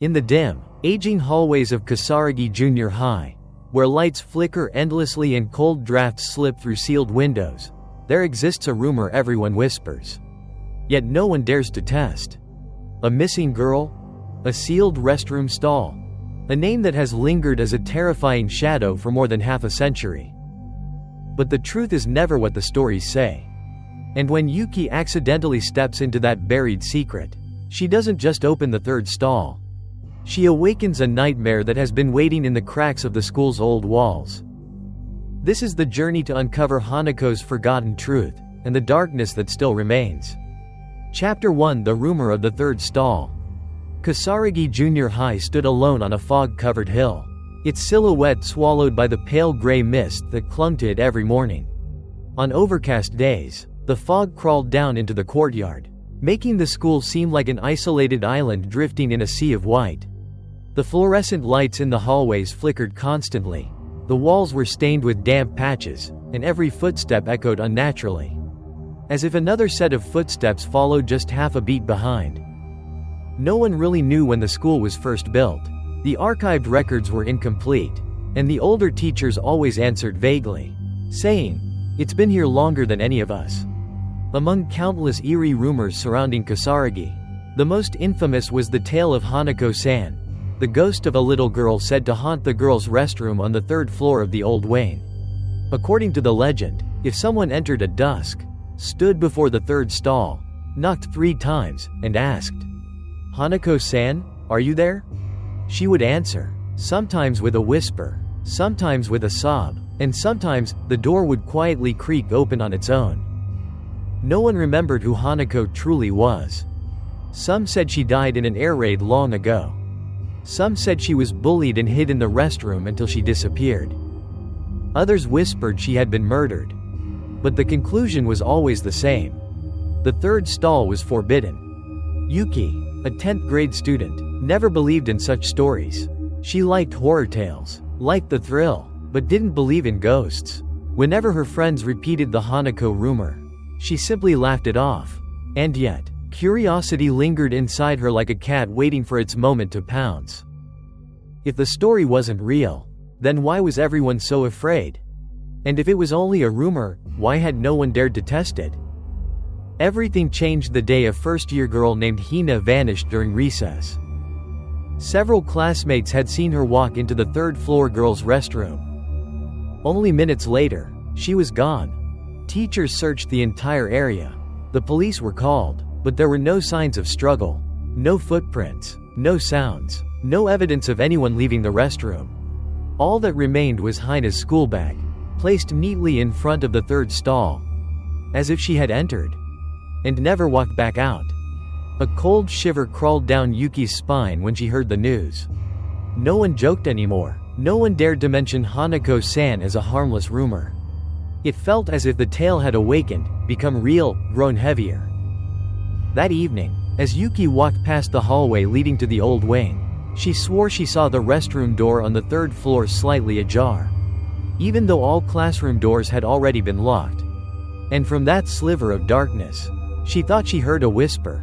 In the dim, aging hallways of Kisaragi Junior High, where lights flicker endlessly and cold drafts slip through sealed windows, there exists a rumor everyone whispers. Yet no one dares to test. A missing girl? A sealed restroom stall? A name that has lingered as a terrifying shadow for more than half a century. But the truth is never what the stories say. And when Yuki accidentally steps into that buried secret, she doesn't just open the third stall. She awakens a nightmare that has been waiting in the cracks of the school's old walls. This is the journey to uncover Hanako's forgotten truth, and the darkness that still remains. Chapter 1: The Rumor of the Third Stall. Kisaragi Junior High stood alone on a fog-covered hill, its silhouette swallowed by the pale gray mist that clung to it every morning. On overcast days, the fog crawled down into the courtyard, making the school seem like an isolated island drifting in a sea of white. The fluorescent lights in the hallways flickered constantly, the walls were stained with damp patches, and every footstep echoed unnaturally, as if another set of footsteps followed just half a beat behind. No one really knew when the school was first built. The archived records were incomplete, and the older teachers always answered vaguely, saying, "It's been here longer than any of us." Among countless eerie rumors surrounding Kisaragi, the most infamous was the tale of Hanako-san, the ghost of a little girl said to haunt the girls' restroom on the third floor of the old wing. According to the legend, if someone entered at dusk, stood before the third stall, knocked 3 times, and asked, "Hanako-san, are you there?" she would answer, sometimes with a whisper, sometimes with a sob, and sometimes the door would quietly creak open on its own. No one remembered who Hanako truly was. Some said she died in an air raid long ago. Some said she was bullied and hid in the restroom until she disappeared. Others whispered she had been murdered. But the conclusion was always the same. The third stall was forbidden. Yuki, a 10th grade student, never believed in such stories. She liked horror tales, liked the thrill, but didn't believe in ghosts. Whenever her friends repeated the Hanako rumor, she simply laughed it off. And yet, curiosity lingered inside her like a cat waiting for its moment to pounce. If the story wasn't real, then why was everyone so afraid? And if it was only a rumor, why had no one dared to test it? Everything changed the day a first-year girl named Hina vanished during recess. Several classmates had seen her walk into the third-floor girls' restroom. Only minutes later, she was gone. Teachers searched the entire area. The police were called, but there were no signs of struggle, no footprints, no sounds, no evidence of anyone leaving the restroom. All that remained was Hina's school bag, placed neatly in front of the third stall, as if she had entered and never walked back out. A cold shiver crawled down Yuki's spine when she heard the news. No one joked anymore. No one dared to mention Hanako-san as a harmless rumor. It felt as if the tale had awakened, become real, grown heavier. That evening, as Yuki walked past the hallway leading to the old wing, she swore she saw the restroom door on the third floor slightly ajar, even though all classroom doors had already been locked. And from that sliver of darkness, she thought she heard a whisper.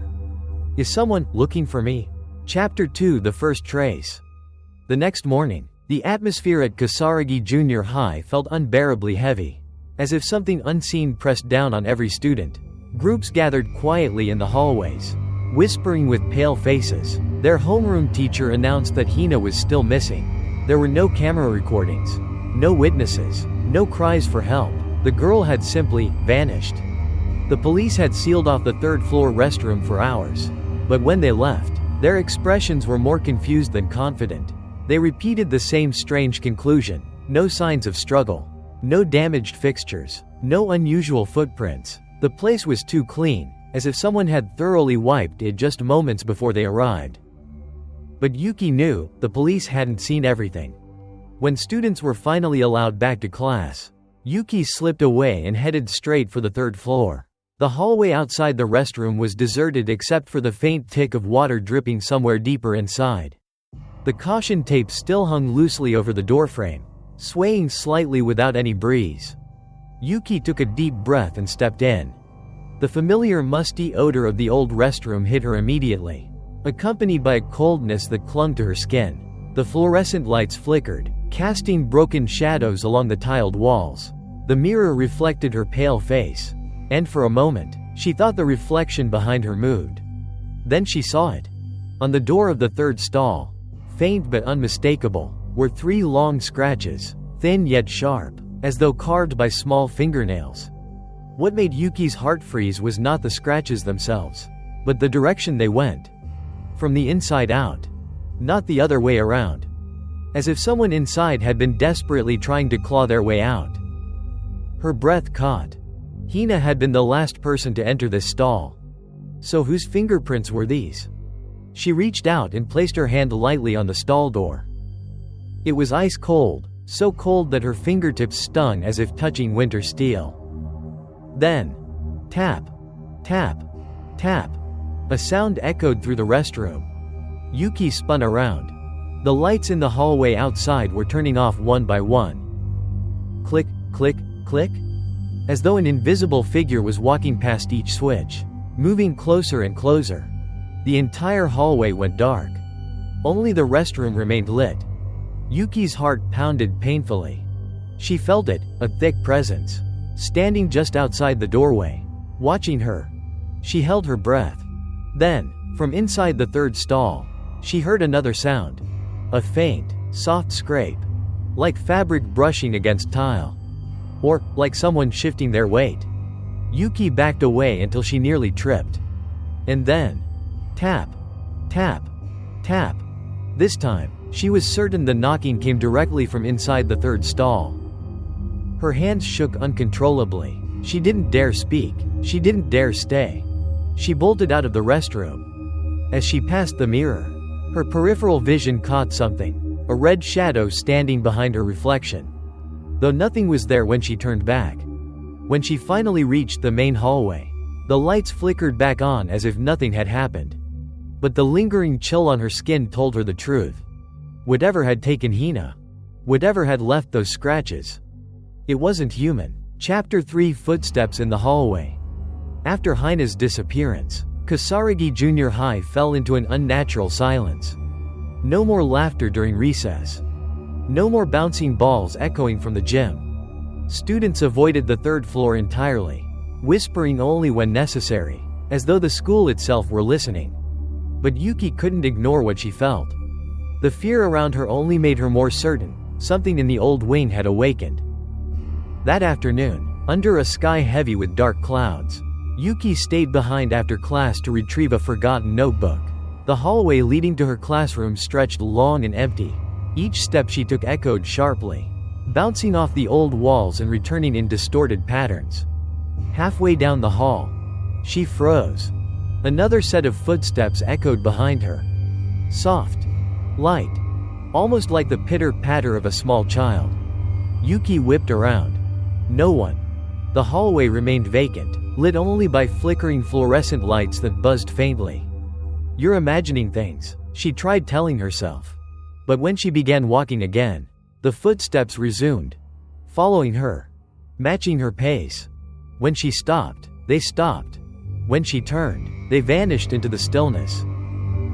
"Is someone looking for me?" Chapter 2: The First Trace. The next morning, the atmosphere at Kisaragi Junior High felt unbearably heavy, as if something unseen pressed down on every student. Groups gathered quietly in the hallways, whispering with pale faces. Their homeroom teacher announced that Hina was still missing. There were no camera recordings, no witnesses, no cries for help. The girl had simply vanished. The police had sealed off the third-floor restroom for hours, but when they left, their expressions were more confused than confident. They repeated the same strange conclusion: no signs of struggle, no damaged fixtures, no unusual footprints. The place was too clean, as if someone had thoroughly wiped it just moments before they arrived. But Yuki knew the police hadn't seen everything. When students were finally allowed back to class, Yuki slipped away and headed straight for the third floor. The hallway outside the restroom was deserted except for the faint tick of water dripping somewhere deeper inside. The caution tape still hung loosely over the doorframe, swaying slightly without any breeze. Yuki took a deep breath and stepped in. The familiar musty odor of the old restroom hit her immediately. accompanied by a coldness that clung to her skin. The fluorescent lights flickered, casting broken shadows along the tiled walls. The mirror reflected her pale face, and for a moment, she thought the reflection behind her moved. Then she saw it. On the door of the third stall, faint but unmistakable, were 3 long scratches, thin yet sharp, as though carved by small fingernails. What made Yuki's heart freeze was not the scratches themselves, but the direction they went. From the inside out, not the other way around. As if someone inside had been desperately trying to claw their way out. Her breath caught. Hina had been the last person to enter this stall. So whose fingerprints were these? She reached out and placed her hand lightly on the stall door. It was ice cold, so cold that her fingertips stung as if touching winter steel. Then, tap, tap, tap. A sound echoed through the restroom. Yuki spun around. The lights in the hallway outside were turning off one by one. Click, click, click. As though an invisible figure was walking past each switch, moving closer and closer. The entire hallway went dark. Only the restroom remained lit. Yuki's heart pounded painfully. She felt it, a thick presence, standing just outside the doorway, watching her. She held her breath. Then, from inside the third stall, she heard another sound. A faint, soft scrape. Like fabric brushing against tile. Or, like someone shifting their weight. Yuki backed away until she nearly tripped. And then, tap, tap, tap. This time, she was certain the knocking came directly from inside the third stall. Her hands shook uncontrollably. She didn't dare speak. She didn't dare stay. She bolted out of the restroom. As she passed the mirror, her peripheral vision caught something, a red shadow standing behind her reflection. Though nothing was there when she turned back. When she finally reached the main hallway, the lights flickered back on as if nothing had happened. But the lingering chill on her skin told her the truth. Whatever had taken Hina, whatever had left those scratches, it wasn't human. Chapter 3: Footsteps in the hallway. After Hina's disappearance, Kisaragi Junior High fell into an unnatural silence. No more laughter during recess. No more bouncing balls echoing from the gym. Students avoided the third floor entirely, whispering only when necessary, as though the school itself were listening. But Yuki couldn't ignore what she felt. The fear around her only made her more certain something in the old wing had awakened. That afternoon, under a sky heavy with dark clouds, Yuki stayed behind after class to retrieve a forgotten notebook. The hallway leading to her classroom stretched long and empty. Each step she took echoed sharply, bouncing off the old walls and returning in distorted patterns. Halfway down the hall, she froze. Another set of footsteps echoed behind her. Soft, light, almost like the pitter-patter of a small child. Yuki whipped around. No one. The hallway remained vacant, lit only by flickering fluorescent lights that buzzed faintly. "You're imagining things," she tried telling herself. But when she began walking again, the footsteps resumed, following her, matching her pace. When she stopped, they stopped. When she turned, they vanished into the stillness.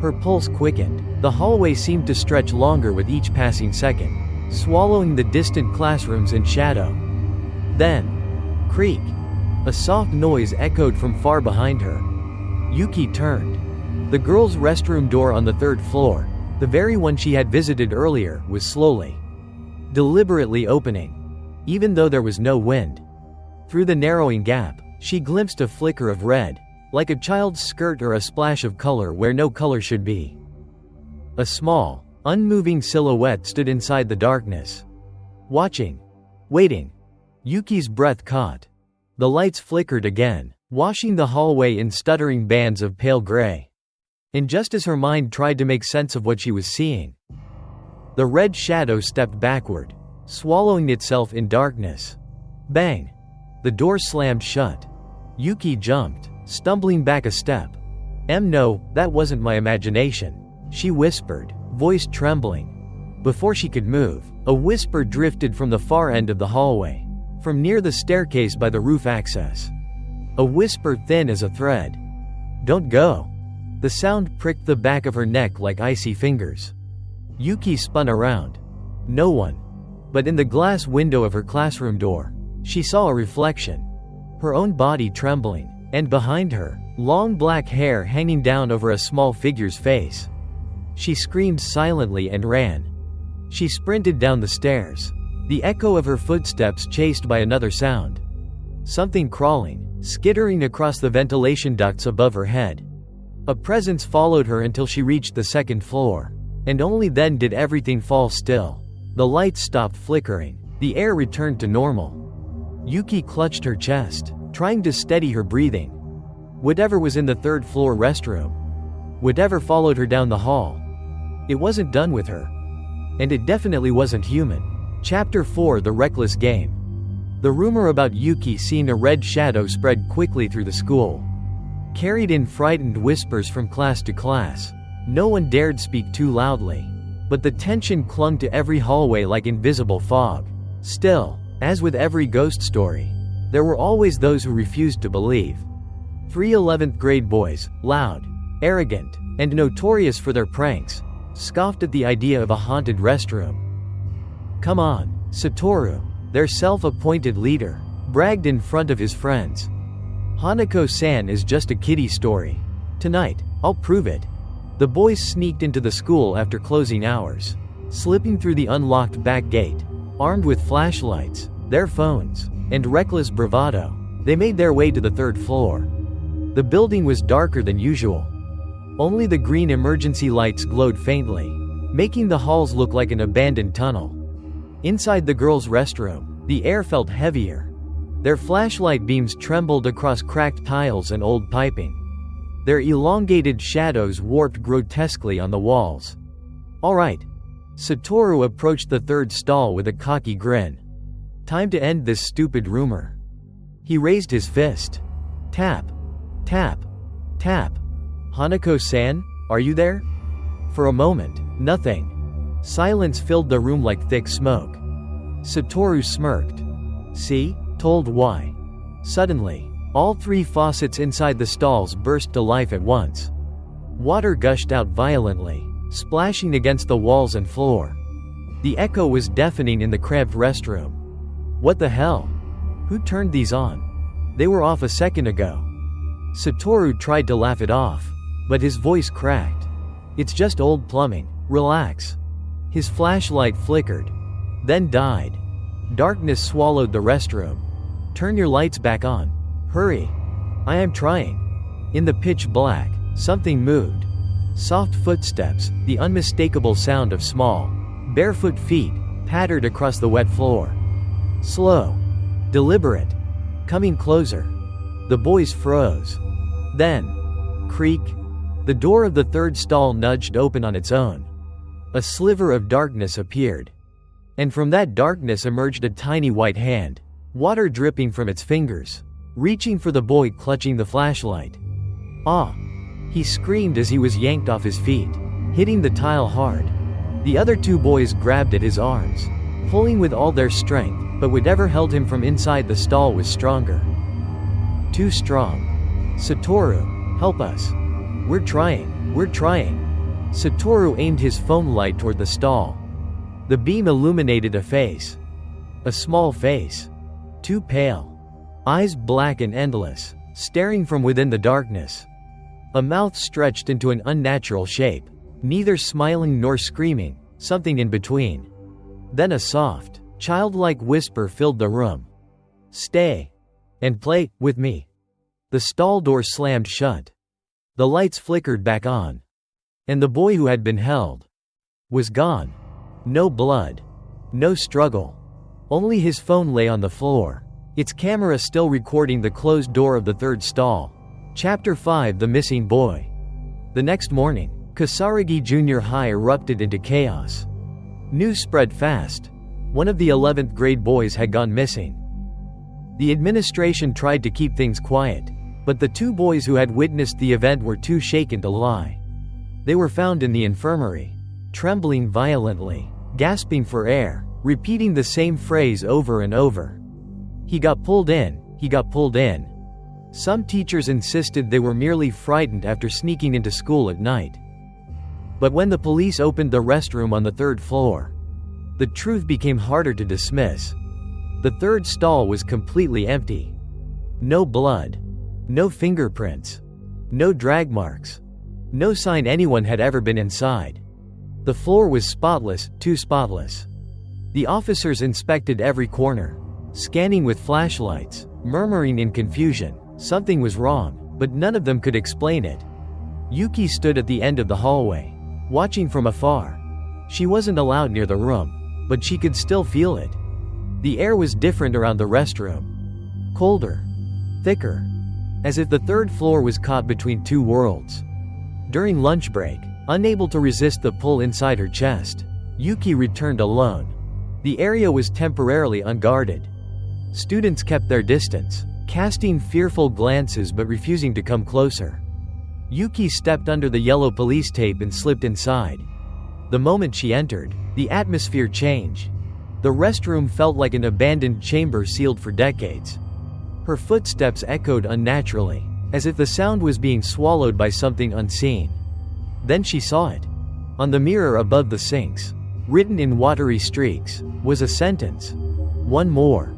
Her pulse quickened. The hallway seemed to stretch longer with each passing second, swallowing the distant classrooms in shadow. Then, creak. A soft noise echoed from far behind her. Yuki turned. The girls' restroom door on the third floor, the very one she had visited earlier, was slowly, deliberately opening, even though there was no wind. Through the narrowing gap, she glimpsed a flicker of red, like a child's skirt or a splash of color where no color should be. A small, unmoving silhouette stood inside the darkness, watching, waiting. Yuki's breath caught. The lights flickered again, washing the hallway in stuttering bands of pale gray. And just as her mind tried to make sense of what she was seeing, the red shadow stepped backward, swallowing itself in darkness. Bang! The door slammed shut. Yuki jumped, stumbling back a step. No, that wasn't my imagination," she whispered, voice trembling. Before she could move, a whisper drifted from the far end of the hallway, from near the staircase by the roof access. A whisper thin as a thread. "Don't go. The sound pricked the back of her neck like icy fingers. Yuki spun around. No one. But in the glass window of her classroom door, she saw a reflection. Her own body trembling, and behind her, long black hair hanging down over a small figure's face. She screamed silently and ran. She sprinted down the stairs, the echo of her footsteps chased by another sound. Something crawling, skittering across the ventilation ducts above her head. A presence followed her until she reached the second floor, and only then did everything fall still. The lights stopped flickering, the air returned to normal. Yuki clutched her chest, trying to steady her breathing. Whatever was in the third-floor restroom, whatever followed her down the hall, it wasn't done with her. And it definitely wasn't human. Chapter 4: The Reckless Game. The rumor about Yuki seeing a red shadow spread quickly through the school, carried in frightened whispers from class to class. No one dared speak too loudly, but the tension clung to every hallway like invisible fog. Still, as with every ghost story, there were always those who refused to believe. 3 11th grade boys, loud, arrogant, and notorious for their pranks, scoffed at the idea of a haunted restroom. Come on, Satoru, their self-appointed leader, bragged in front of his friends. Hanako-san is just a kiddie story. Tonight, I'll prove it. The boys sneaked into the school after closing hours, slipping through the unlocked back gate. Armed with flashlights, their phones, and reckless bravado, they made their way to the third floor. The building was darker than usual. Only the green emergency lights glowed faintly, making the halls look like an abandoned tunnel. Inside the girls' restroom, the air felt heavier. Their flashlight beams trembled across cracked tiles and old piping. Their elongated shadows warped grotesquely on the walls. All right. Satoru approached the third stall with a cocky grin. Time to end this stupid rumor. He raised his fist. Tap. Tap. Tap. Hanako-san, are you there? For a moment, nothing. Silence filled the room like thick smoke. Satoru smirked. See? Told why. Suddenly, all 3 faucets inside the stalls burst to life at once. Water gushed out violently, splashing against the walls and floor. The echo was deafening in the cramped restroom. What the hell? Who turned these on? They were off a second ago. Satoru tried to laugh it off, but his voice cracked. It's just old plumbing, relax. His flashlight flickered, then died. Darkness swallowed the restroom. Turn your lights back on. Hurry. I am trying. In the pitch black, something moved. Soft footsteps, the unmistakable sound of small, barefoot feet, pattered across the wet floor. Slow. Deliberate. Coming closer. The boys froze. Then, creak. The door of the third stall nudged open on its own. A sliver of darkness appeared. And from that darkness emerged a tiny white hand, water dripping from its fingers, reaching for the boy clutching the flashlight. Ah! He screamed as he was yanked off his feet, hitting the tile hard. The other 2 boys grabbed at his arms, pulling with all their strength, but whatever held him from inside the stall was stronger. Too strong. Satoru, help us. We're trying. Satoru aimed his phone light toward the stall. The beam illuminated a face. A small face. Too pale. Eyes black and endless, staring from within the darkness. A mouth stretched into an unnatural shape, neither smiling nor screaming, something in between. Then a soft, childlike whisper filled the room. Stay. And play with me. The stall door slammed shut. The lights flickered back on. And the boy who had been held was gone. No blood. No struggle. Only his phone lay on the floor, its camera still recording the closed door of the third stall. Chapter 5: The Missing Boy. The next morning, Kisaragi Junior High erupted into chaos. News spread fast. One of the 11th grade boys had gone missing. The administration tried to keep things quiet, but the 2 boys who had witnessed the event were too shaken to lie. They were found in the infirmary, trembling violently, gasping for air, repeating the same phrase over and over. He got pulled in, he got pulled in. Some teachers insisted they were merely frightened after sneaking into school at night. But when the police opened the restroom on the third floor, the truth became harder to dismiss. The third stall was completely empty. No blood. No fingerprints. No drag marks. No sign anyone had ever been inside. The floor was spotless, too spotless. The officers inspected every corner, scanning with flashlights, murmuring in confusion. Something was wrong, but none of them could explain it. Yuki stood at the end of the hallway, watching from afar. She wasn't allowed near the room, but she could still feel it. The air was different around the restroom. Colder. Thicker. As if the third floor was caught between two worlds. During lunch break, unable to resist the pull inside her chest, Yuki returned alone. The area was temporarily unguarded. Students kept their distance, casting fearful glances but refusing to come closer. Yuki stepped under the yellow police tape and slipped inside. The moment she entered, the atmosphere changed. The restroom felt like an abandoned chamber sealed for decades. Her footsteps echoed unnaturally, as if the sound was being swallowed by something unseen. Then she saw it. On the mirror above the sinks, written in watery streaks, was a sentence. One more.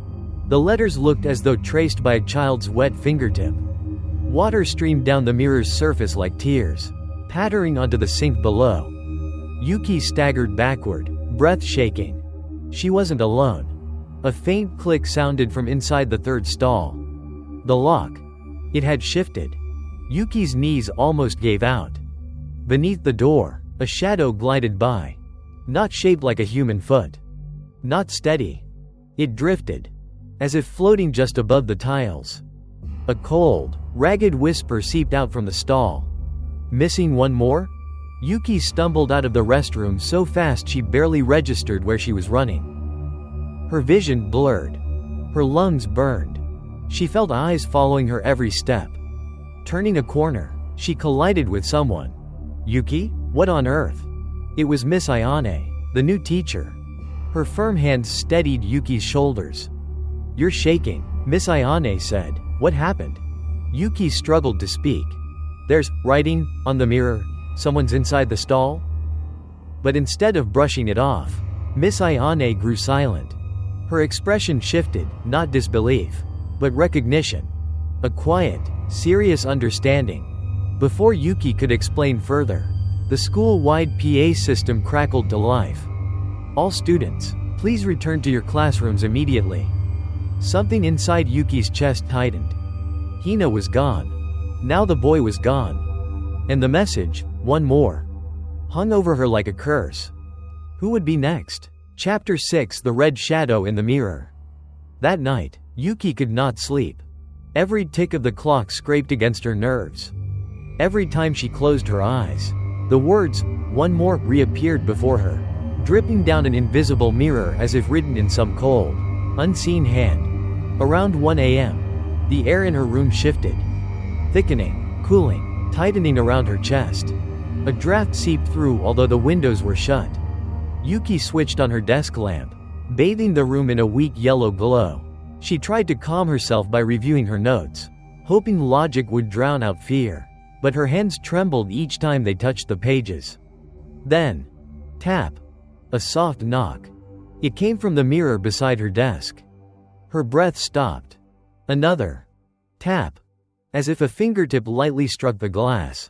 The letters looked as though traced by a child's wet fingertip. Water streamed down the mirror's surface like tears, pattering onto the sink below. Yuki staggered backward, breath shaking. She wasn't alone. A faint click sounded from inside the third stall. The lock. It had shifted. Yuki's knees almost gave out. Beneath the door, a shadow glided by. Not shaped like a human foot. Not steady. It drifted, as if floating just above the tiles. A cold, ragged whisper seeped out from the stall. Missing one more? Yuki stumbled out of the restroom so fast she barely registered where she was running. Her vision blurred. Her lungs burned. She felt eyes following her every step. Turning a corner, she collided with someone. Yuki? What on earth? It was Miss Ayane, the new teacher. Her firm hands steadied Yuki's shoulders. You're shaking, Miss Ayane said. What happened? Yuki struggled to speak. There's writing on the mirror. Someone's inside the stall? But instead of brushing it off, Miss Ayane grew silent. Her expression shifted, not disbelief, but recognition. A quiet, serious understanding. Before Yuki could explain further, the school-wide PA system crackled to life. All students, please return to your classrooms immediately. Something inside Yuki's chest tightened. Hina was gone. Now the boy was gone. And the message, one more, hung over her like a curse. Who would be next? Chapter 6: The Red Shadow in the Mirror. That night, Yuki could not sleep. Every tick of the clock scraped against her nerves. Every time she closed her eyes, the words, one more, reappeared before her, dripping down an invisible mirror as if written in some cold, unseen hand. Around 1 a.m., the air in her room shifted, thickening, cooling, tightening around her chest. A draft seeped through although the windows were shut. Yuki switched on her desk lamp, bathing the room in a weak yellow glow. She tried to calm herself by reviewing her notes, hoping logic would drown out fear, but her hands trembled each time they touched the pages. Then, tap. A soft knock. It came from the mirror beside her desk. Her breath stopped. Another tap, as if a fingertip lightly struck the glass.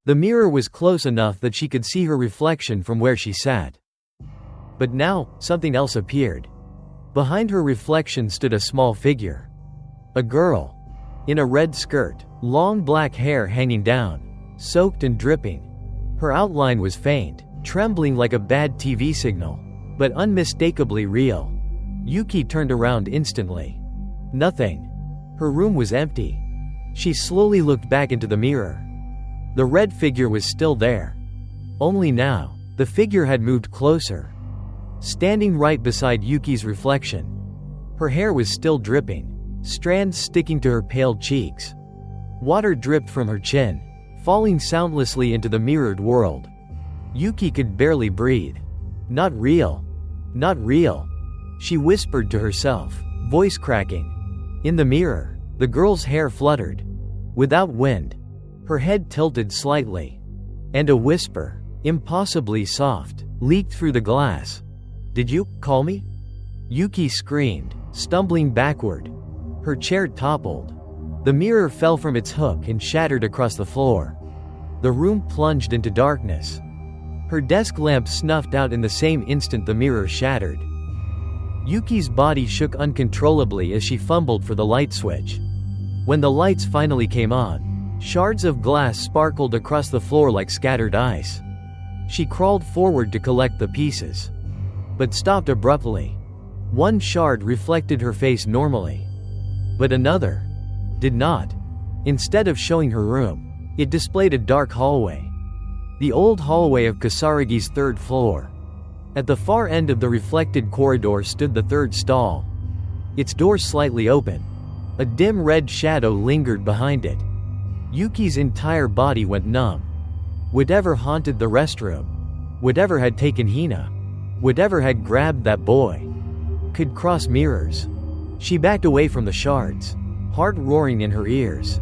The mirror was close enough that she could see her reflection from where she sat. But now, something else appeared. Behind her reflection stood a small figure. A girl. In a red skirt, long black hair hanging down, soaked and dripping. Her outline was faint, trembling like a bad TV signal, but unmistakably real. Yuki turned around instantly. Nothing. Her room was empty. She slowly looked back into the mirror. The red figure was still there. Only now, the figure had moved closer, standing right beside Yuki's reflection. Her hair was still dripping, strands sticking to her pale cheeks. Water dripped from her chin, falling soundlessly into the mirrored world. Yuki could barely breathe. Not real. Not real. She whispered to herself, voice cracking. In the mirror, The girl's hair fluttered. Without wind. Her head tilted slightly. And a whisper, impossibly soft, leaked through the glass. "Did you call me?" Yuki screamed, stumbling backward. Her chair toppled. The mirror fell from its hook and shattered across the floor. The room plunged into darkness. Her desk lamp snuffed out in the same instant the mirror shattered. Yuki's body shook uncontrollably as she fumbled for the light switch. When the lights finally came on, shards of glass sparkled across the floor like scattered ice. She crawled forward to collect the pieces, but stopped abruptly. One shard reflected her face normally, but another did not. Instead of showing her room, it displayed a dark hallway. The old hallway of Kisaragi's third floor. At the far end of the reflected corridor stood the third stall. Its door slightly open. A dim red shadow lingered behind it. Yuki's entire body went numb. Whatever haunted the restroom, whatever had taken Hina, whatever had grabbed that boy, could cross mirrors. She backed away from the shards, heart roaring in her ears.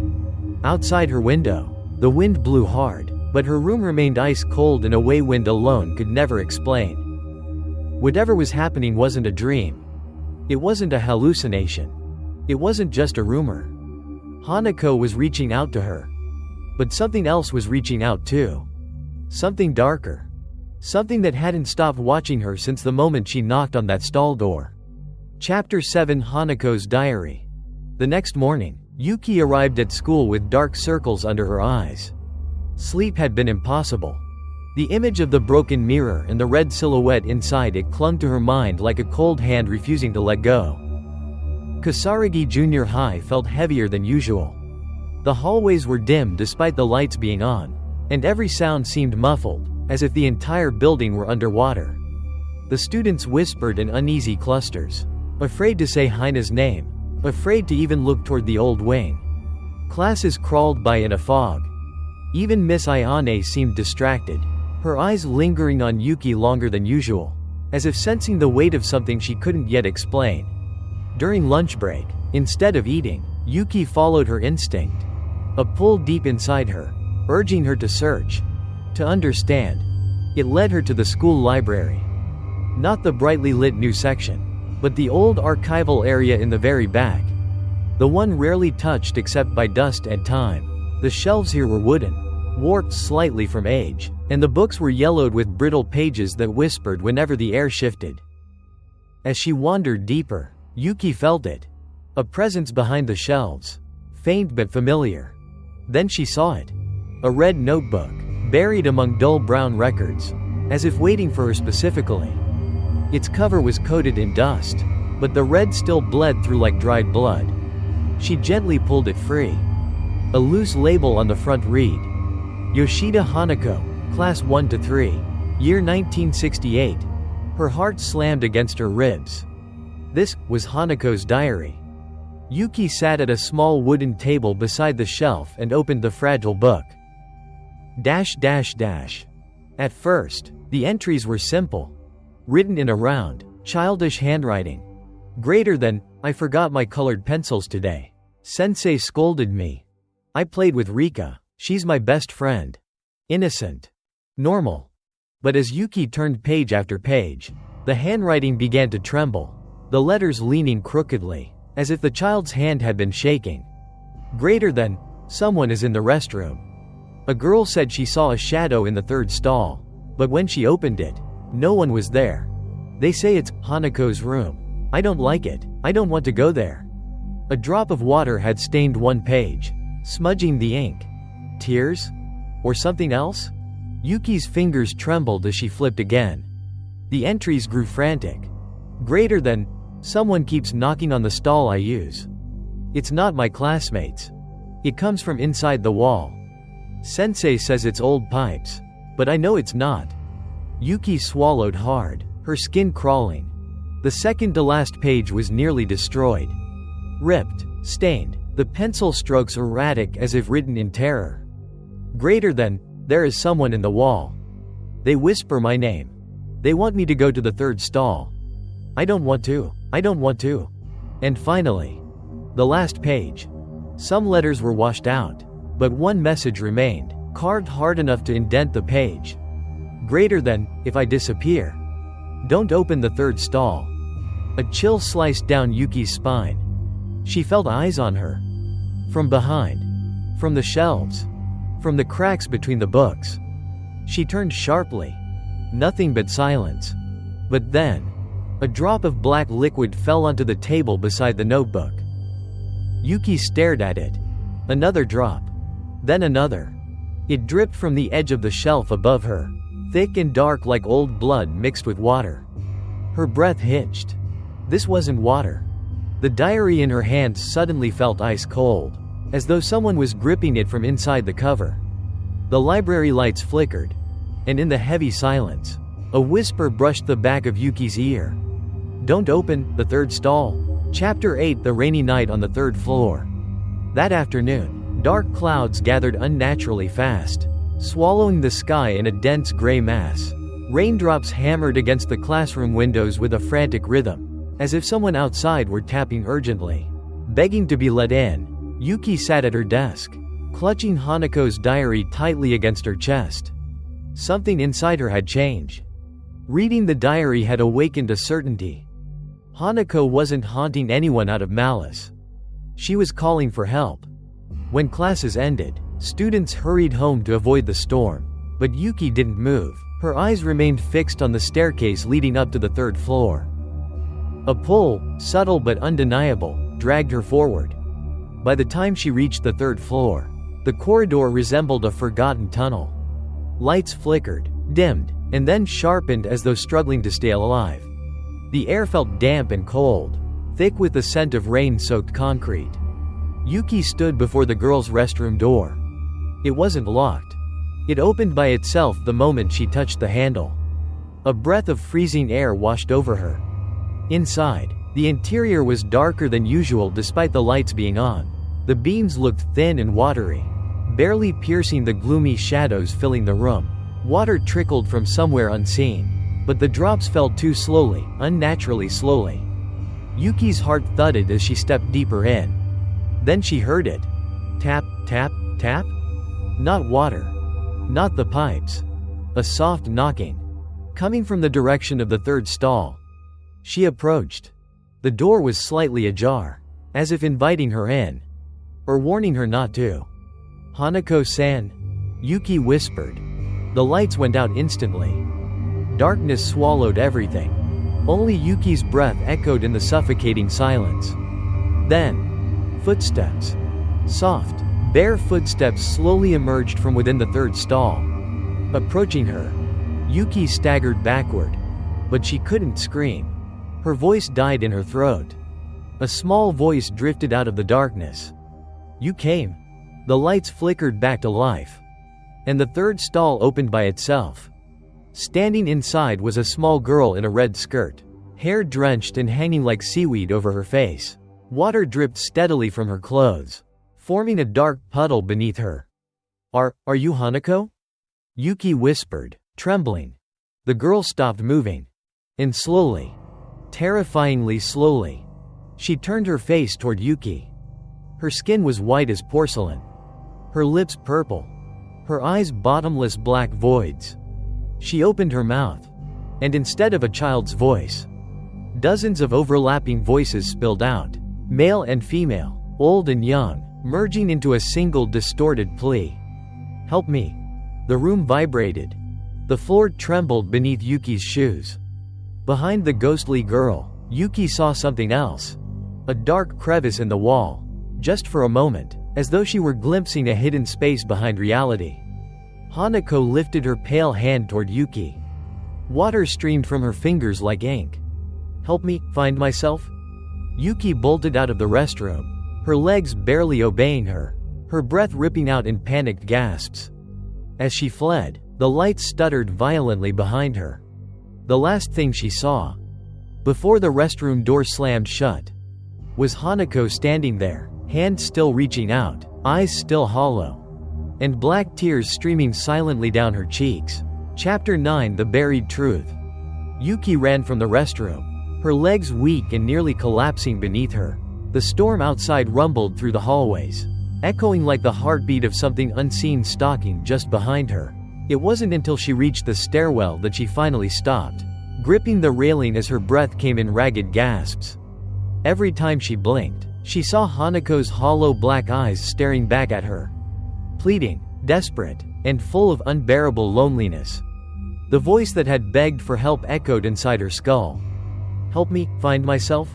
Outside her window, the wind blew hard, but her room remained ice cold in a way wind alone could never explain. Whatever was happening wasn't a dream. It wasn't a hallucination. It wasn't just a rumor. Hanako was reaching out to her. But something else was reaching out too. Something darker. Something that hadn't stopped watching her since the moment she knocked on that stall door. Chapter 7 Hanako's Diary. The next morning, Yuki arrived at school with dark circles under her eyes. Sleep had been impossible. The image of the broken mirror and the red silhouette inside it clung to her mind like a cold hand refusing to let go. Kisaragi Junior High felt heavier than usual. The hallways were dim despite the lights being on, and every sound seemed muffled, as if the entire building were underwater. The students whispered in uneasy clusters, afraid to say Hina's name, afraid to even look toward the old wing. Classes crawled by in a fog. Even Miss Ayane seemed distracted, her eyes lingering on Yuki longer than usual, as if sensing the weight of something she couldn't yet explain. During lunch break, instead of eating, Yuki followed her instinct, a pull deep inside her, urging her to search, to understand. It led her to the school library. Not the brightly lit new section, but the old archival area in the very back. The one rarely touched except by dust and time. The shelves here were wooden, warped slightly from age, and the books were yellowed with brittle pages that whispered whenever the air shifted. As she wandered deeper, Yuki felt it. A presence behind the shelves. Faint but familiar. Then she saw it. A red notebook, buried among dull brown records, as if waiting for her specifically. Its cover was coated in dust, but the red still bled through like dried blood. She gently pulled it free. A loose label on the front read, Yoshida Hanako, Class 1 to 3, Year 1968. Her heart slammed against her ribs. This was Hanako's diary. Yuki sat at a small wooden table beside the shelf and opened the fragile book. At first, the entries were simple, written in a round, childish handwriting. Greater than, I forgot my colored pencils today. Sensei scolded me. I played with Rika, she's my best friend. Innocent. Normal. But as Yuki turned page after page, the handwriting began to tremble, the letters leaning crookedly, as if the child's hand had been shaking. Greater than, someone is in the restroom. A girl said she saw a shadow in the third stall, but when she opened it, no one was there. They say it's Hanako's room. I don't like it. I don't want to go there. A drop of water had stained one page, smudging the ink. Tears? Or something else? Yuki's fingers trembled as she flipped again. The entries grew frantic. Greater than, someone keeps knocking on the stall I use. It's not my classmates. It comes from inside the wall. Sensei says it's old pipes, but I know it's not. Yuki swallowed hard, her skin crawling. The second to last page was nearly destroyed. Ripped, stained, the pencil strokes erratic as if written in terror. Greater than, there is someone in the wall. They whisper my name. They want me to go to the third stall. I don't want to. I don't want to. And finally, the last page. Some letters were washed out, but one message remained, carved hard enough to indent the page. Greater than, if I disappear, don't open the third stall. A chill sliced down Yuki's spine. She felt eyes on her. From behind. From the shelves. From the cracks between the books. She turned sharply. Nothing but silence. But then, a drop of black liquid fell onto the table beside the notebook. Yuki stared at it. Another drop. Then another. It dripped from the edge of the shelf above her, thick and dark like old blood mixed with water. Her breath hitched. This wasn't water. The diary in her hand suddenly felt ice cold, as though someone was gripping it from inside the cover. The library lights flickered, and in the heavy silence, a whisper brushed the back of Yuki's ear. Don't open the third stall. Chapter 8. The rainy night on the third floor. That afternoon, dark clouds gathered unnaturally fast, swallowing the sky in a dense gray mass. Raindrops hammered against the classroom windows with a frantic rhythm, as if someone outside were tapping urgently. Begging to be let in, Yuki sat at her desk, clutching Hanako's diary tightly against her chest. Something inside her had changed. Reading the diary had awakened a certainty. Hanako wasn't haunting anyone out of malice. She was calling for help. When classes ended, students hurried home to avoid the storm, but Yuki didn't move. Her eyes remained fixed on the staircase leading up to the third floor. A pull, subtle but undeniable, dragged her forward. By the time she reached the third floor, the corridor resembled a forgotten tunnel. Lights flickered, dimmed, and then sharpened as though struggling to stay alive. The air felt damp and cold, thick with the scent of rain-soaked concrete. Yuki stood before the girls' restroom door. It wasn't locked. It opened by itself the moment she touched the handle. A breath of freezing air washed over her. Inside, the interior was darker than usual despite the lights being on. The beams looked thin and watery, barely piercing the gloomy shadows filling the room. Water trickled from somewhere unseen, but the drops fell too slowly, unnaturally slowly. Yuki's heart thudded as she stepped deeper in. Then she heard it. Tap, tap, tap? Not water. Not the pipes. A soft knocking, coming from the direction of the third stall. She approached. The door was slightly ajar, as if inviting her in, or warning her not to. Hanako-san, Yuki whispered. The lights went out instantly. Darkness swallowed everything. Only Yuki's breath echoed in the suffocating silence. Then, footsteps. Soft, bare footsteps slowly emerged from within the third stall. Approaching her, Yuki staggered backward, but she couldn't scream. Her voice died in her throat. A small voice drifted out of the darkness. You came. The lights flickered back to life, and the third stall opened by itself. Standing inside was a small girl in a red skirt, hair drenched and hanging like seaweed over her face. Water dripped steadily from her clothes, forming a dark puddle beneath her. Are you Hanako? Yuki whispered, trembling. The girl stopped moving. And slowly, terrifyingly slowly, she turned her face toward Yuki. Her skin was white as porcelain. Her lips purple. Her eyes bottomless black voids. She opened her mouth, and instead of a child's voice, dozens of overlapping voices spilled out, male and female, old and young, merging into a single distorted plea. Help me. The room vibrated. The floor trembled beneath Yuki's shoes. Behind the ghostly girl, Yuki saw something else. A dark crevice in the wall, just for a moment, as though she were glimpsing a hidden space behind reality. Hanako lifted her pale hand toward Yuki. Water streamed from her fingers like ink. Help me find myself? Yuki bolted out of the restroom, her legs barely obeying her, her breath ripping out in panicked gasps. As she fled, the lights stuttered violently behind her. The last thing she saw, before the restroom door slammed shut, was Hanako standing there, hand still reaching out, eyes still hollow, and black tears streaming silently down her cheeks. Chapter 9. The Buried Truth. Yuki ran from the restroom, her legs weak and nearly collapsing beneath her. The storm outside rumbled through the hallways, echoing like the heartbeat of something unseen stalking just behind her. It wasn't until she reached the stairwell that she finally stopped, gripping the railing as her breath came in ragged gasps. Every time she blinked, she saw Hanako's hollow black eyes staring back at her. Pleading, desperate, and full of unbearable loneliness. The voice that had begged for help echoed inside her skull. "Help me find myself?"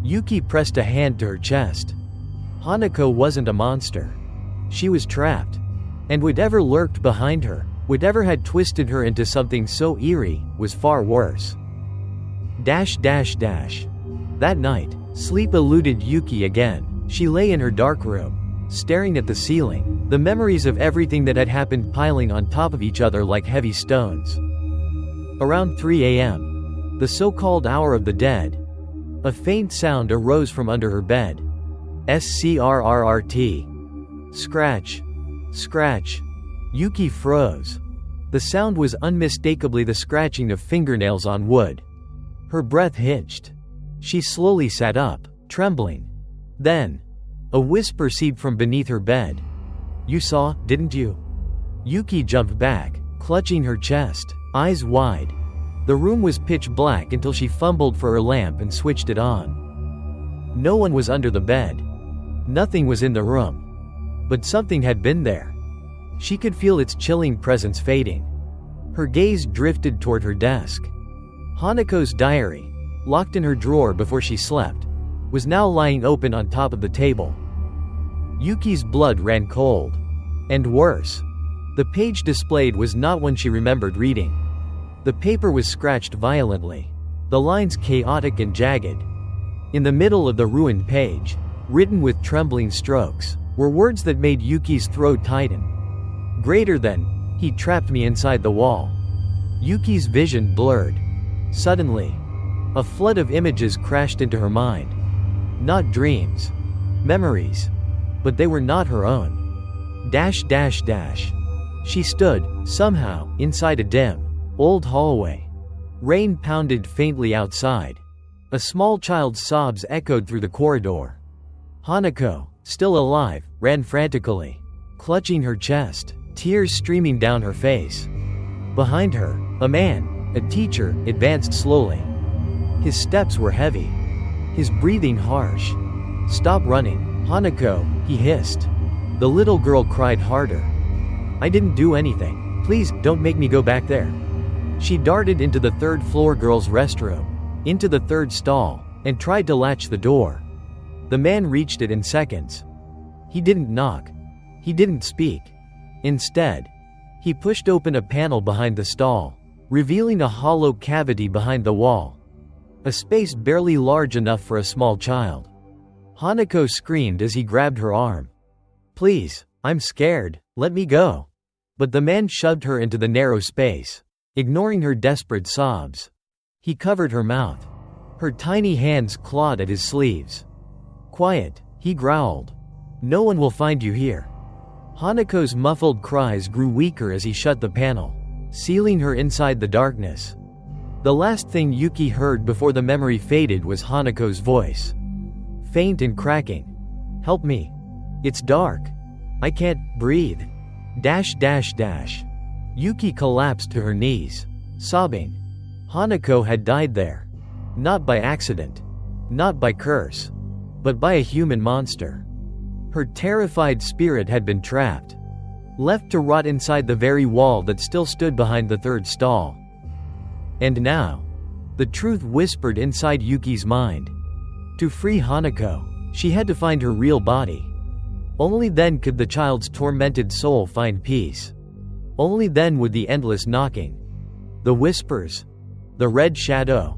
Yuki pressed a hand to her chest. Hanako wasn't a monster. She was trapped. And whatever lurked behind her, whatever had twisted her into something so eerie, was far worse. That night, sleep eluded Yuki again. She lay in her dark room, staring at the ceiling, the memories of everything that had happened piling on top of each other like heavy stones. Around 3 a.m., the so-called hour of the dead, a faint sound arose from under her bed. Scrrrt. Scratch. Scratch. Yuki froze. The sound was unmistakably the scratching of fingernails on wood. Her breath hitched. She slowly sat up, trembling. Then, a whisper seeped from beneath her bed. "You saw, didn't you?" Yuki jumped back, clutching her chest, eyes wide. The room was pitch black until she fumbled for her lamp and switched it on. No one was under the bed. Nothing was in the room. But something had been there. She could feel its chilling presence fading. Her gaze drifted toward her desk. Hanako's diary, locked in her drawer before she slept, was now lying open on top of the table. Yuki's blood ran cold. And worse, the page displayed was not one she remembered reading. The paper was scratched violently, the lines chaotic and jagged. In the middle of the ruined page, written with trembling strokes, were words that made Yuki's throat tighten. "Greater than, he trapped me inside the wall." Yuki's vision blurred. Suddenly, a flood of images crashed into her mind. Not dreams, memories, but they were not her own. She stood, somehow, inside a dim, old hallway. Rain pounded faintly outside. A small child's sobs echoed through the corridor. Hanako, still alive, ran frantically, clutching her chest, tears streaming down her face. Behind her, a man, a teacher, advanced slowly. His steps were heavy, his breathing harsh. "Stop running, Hanako," he hissed. The little girl cried harder. "I didn't do anything. Please, don't make me go back there." She darted into the third-floor girls' restroom, into the third stall, and tried to latch the door. The man reached it in seconds. He didn't knock. He didn't speak. Instead, he pushed open a panel behind the stall, revealing a hollow cavity behind the wall. A space barely large enough for a small child. Hanako screamed as he grabbed her arm. "Please, I'm scared, let me go." But the man shoved her into the narrow space, ignoring her desperate sobs. He covered her mouth. Her tiny hands clawed at his sleeves. "Quiet," he growled. "No one will find you here." Hanako's muffled cries grew weaker as he shut the panel, sealing her inside the darkness. The last thing Yuki heard before the memory faded was Hanako's voice. Faint and cracking. "Help me. It's dark. I can't breathe." Yuki collapsed to her knees, sobbing. Hanako had died there. Not by accident. Not by curse. But by a human monster. Her terrified spirit had been trapped, left to rot inside the very wall that still stood behind the third stall. And now, the truth whispered inside Yuki's mind. To free Hanako, she had to find her real body. Only then could the child's tormented soul find peace. Only then would the endless knocking, the whispers, the red shadow,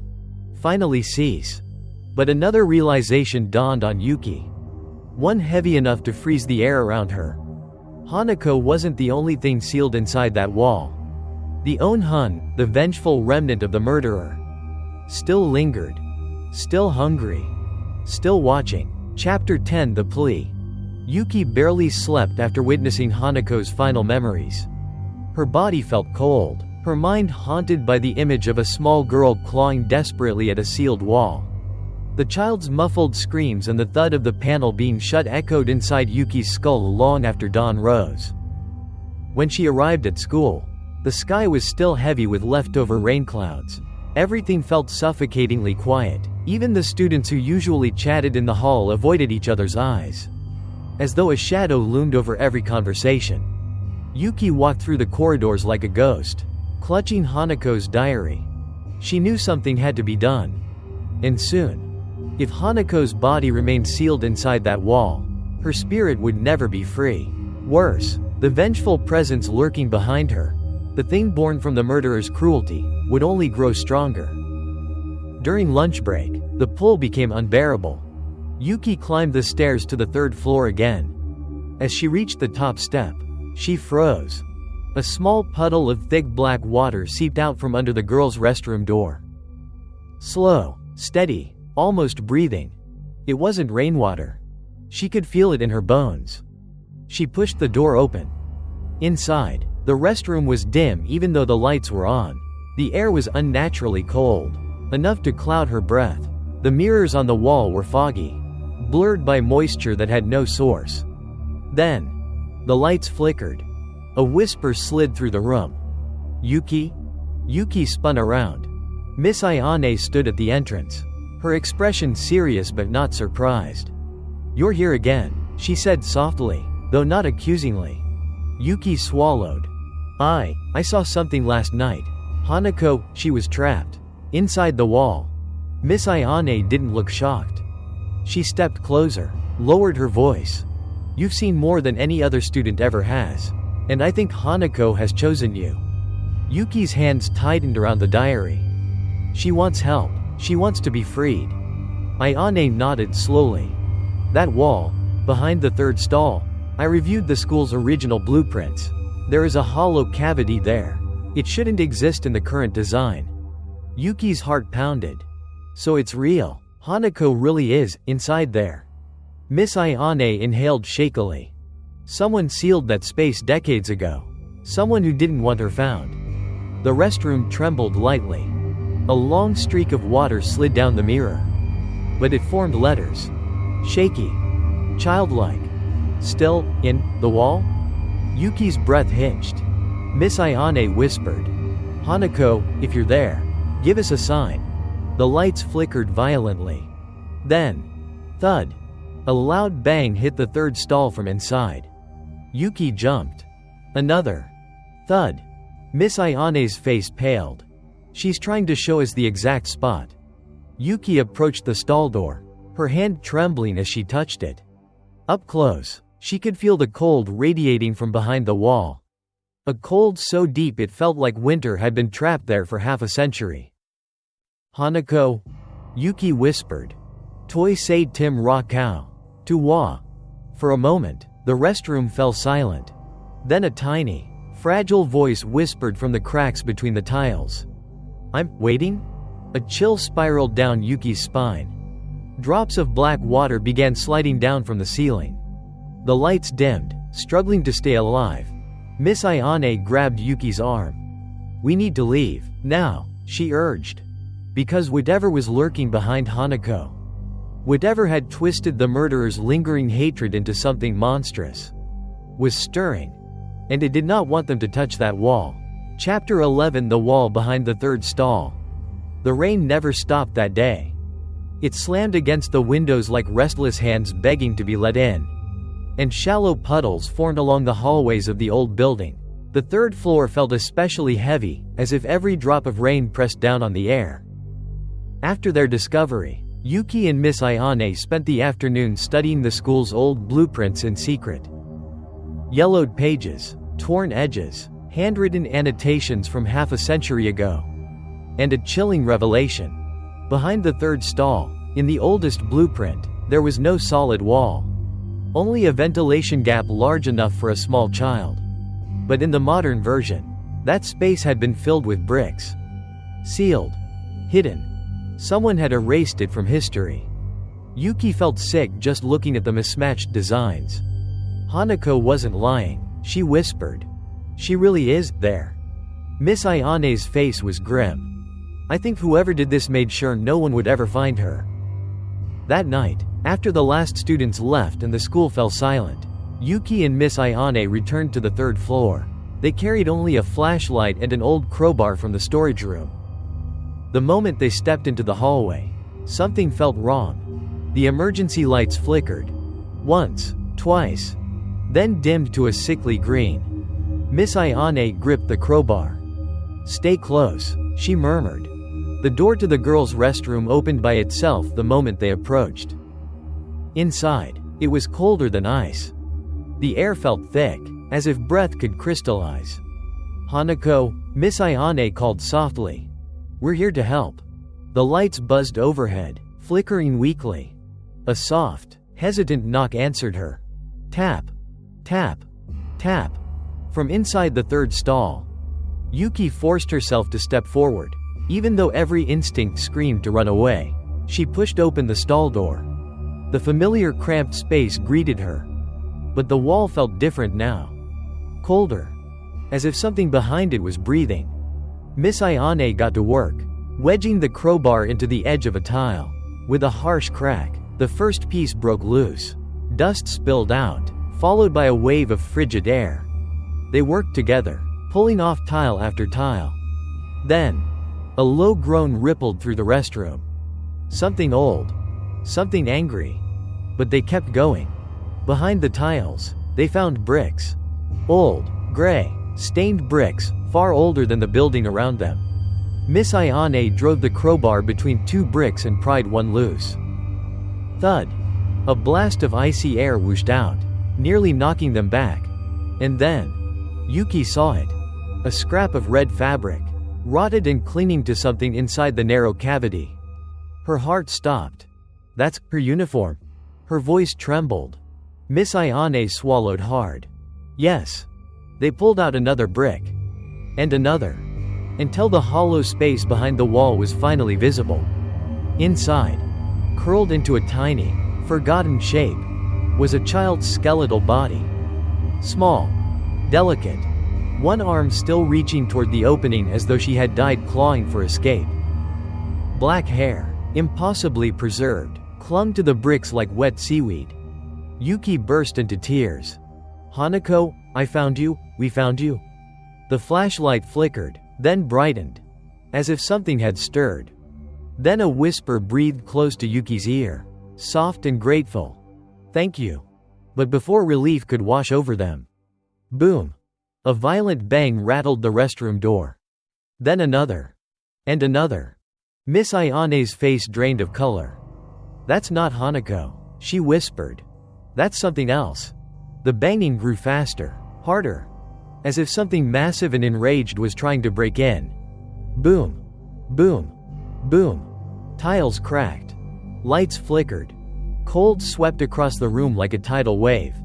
finally cease. But another realization dawned on Yuki. One heavy enough to freeze the air around her. Hanako wasn't the only thing sealed inside that wall. The Onhun, the vengeful remnant of the murderer, still lingered, still hungry, still watching. Chapter 10: The Plea. Yuki barely slept after witnessing Hanako's final memories. Her body felt cold, her mind haunted by the image of a small girl clawing desperately at a sealed wall. The child's muffled screams and the thud of the panel being shut echoed inside Yuki's skull long after dawn rose. When she arrived at school, the sky was still heavy with leftover rain clouds. Everything felt suffocatingly quiet. Even the students who usually chatted in the hall avoided each other's eyes, as though a shadow loomed over every conversation. Yuki walked through the corridors like a ghost, clutching Hanako's diary. She knew something had to be done. And soon. If Hanako's body remained sealed inside that wall, her spirit would never be free. Worse, the vengeful presence lurking behind her, the thing born from the murderer's cruelty, would only grow stronger. During lunch break, the pull became unbearable. Yuki climbed the stairs to the third floor again. As she reached the top step, she froze. A small puddle of thick black water seeped out from under the girls' restroom door. Slow, steady, almost breathing. It wasn't rainwater. She could feel it in her bones. She pushed the door open. Inside, the restroom was dim even though the lights were on. The air was unnaturally cold, enough to cloud her breath. The mirrors on the wall were foggy, blurred by moisture that had no source. Then, the lights flickered. A whisper slid through the room. "Yuki?" Yuki spun around. Miss Ayane stood at the entrance, her expression serious but not surprised. "You're here again," she said softly, though not accusingly. Yuki swallowed. I saw something last night. Hanako, she was trapped inside the wall." Miss Ayane didn't look shocked. She stepped closer, lowered her voice. "You've seen more than any other student ever has. And I think Hanako has chosen you." Yuki's hands tightened around the diary. "She wants help. She wants to be freed." Ayane nodded slowly. "That wall, behind the third stall, I reviewed the school's original blueprints. There is a hollow cavity there. It shouldn't exist in the current design." Yuki's heart pounded. "So it's real. Hanako really is inside there." Miss Ayane inhaled shakily. "Someone sealed that space decades ago. Someone who didn't want her found." The restroom trembled lightly. A long streak of water slid down the mirror. But it formed letters. Shaky. Childlike. "Still, in the wall?" Yuki's breath hitched. Miss Ayane whispered, "Hanako, if you're there, give us a sign." The lights flickered violently. Then, thud. A loud bang hit the third stall from inside. Yuki jumped. Another. Thud. Miss Ayane's face paled. "She's trying to show us the exact spot." Yuki approached the stall door, her hand trembling as she touched it. Up close, she could feel the cold radiating from behind the wall. A cold so deep it felt like winter had been trapped there for half a century. "Hanako?" Yuki whispered. "Toi sei tim ra kao. Tu wa." For a moment, the restroom fell silent. Then a tiny, fragile voice whispered from the cracks between the tiles. "I'm waiting?" A chill spiraled down Yuki's spine. Drops of black water began sliding down from the ceiling. The lights dimmed, struggling to stay alive. Miss Ayane grabbed Yuki's arm. "We need to leave, now," she urged. Because whatever was lurking behind Hanako, whatever had twisted the murderer's lingering hatred into something monstrous, was stirring. And it did not want them to touch that wall. Chapter 11. The wall behind the third stall. The rain never stopped that day. It slammed against the windows like restless hands begging to be let in. And shallow puddles formed along the hallways of the old building. The third floor felt especially heavy, as if every drop of rain pressed down on the air. After their discovery, Yuki and Miss Ayane spent the afternoon studying the school's old blueprints in secret. Yellowed pages, torn edges, handwritten annotations from half a century ago. And a chilling revelation. Behind the third stall, in the oldest blueprint, there was no solid wall. Only a ventilation gap large enough for a small child. But in the modern version, that space had been filled with bricks. Sealed. Hidden. Someone had erased it from history. Yuki felt sick just looking at the mismatched designs. Hanako wasn't lying, she whispered. "She really is there." Miss Ayane's face was grim. "I think whoever did this made sure no one would ever find her." That night, after the last students left and the school fell silent, Yuki and Miss Ayane returned to the third floor. They carried only a flashlight and an old crowbar from the storage room. The moment they stepped into the hallway, something felt wrong. The emergency lights flickered. Once, twice, then dimmed to a sickly green. Miss Ayane gripped the crowbar. "Stay close," she murmured. The door to the girls' restroom opened by itself the moment they approached. Inside, it was colder than ice. The air felt thick, as if breath could crystallize. "Hanako," Miss Ayane called softly. "We're here to help." The lights buzzed overhead, flickering weakly. A soft, hesitant knock answered her. Tap, tap, tap. From inside the third stall. Yuki forced herself to step forward. Even though every instinct screamed to run away, she pushed open the stall door. The familiar cramped space greeted her. But the wall felt different now. Colder. As if something behind it was breathing. Miss Ayane got to work, wedging the crowbar into the edge of a tile. With a harsh crack, the first piece broke loose. Dust spilled out, followed by a wave of frigid air. They worked together, pulling off tile after tile. Then, a low groan rippled through the restroom. Something old. Something angry. But they kept going. Behind the tiles, they found bricks. Old, gray, stained bricks, far older than the building around them. Miss Ayane drove the crowbar between two bricks and pried one loose. Thud. A blast of icy air whooshed out, nearly knocking them back. And then, Yuki saw it. A scrap of red fabric, rotted and clinging to something inside the narrow cavity. Her heart stopped. That's her uniform. Her voice trembled. Miss Ayane swallowed hard. Yes. They pulled out another brick. And another. Until the hollow space behind the wall was finally visible. Inside, curled into a tiny, forgotten shape, was a child's skeletal body. Small, delicate, one arm still reaching toward the opening as though she had died clawing for escape. Black hair, impossibly preserved, clung to the bricks like wet seaweed. Yuki burst into tears. Hanako, I found you, we found you. The flashlight flickered, then brightened, as if something had stirred. Then a whisper breathed close to Yuki's ear, soft and grateful. Thank you. But before relief could wash over them. Boom. A violent bang rattled the restroom door. Then another. And another. Miss Ayane's face drained of color. That's not Hanako, she whispered. That's something else. The banging grew faster, harder. As if something massive and enraged was trying to break in. Boom. Boom. Boom. Tiles cracked. Lights flickered. Cold swept across the room like a tidal wave.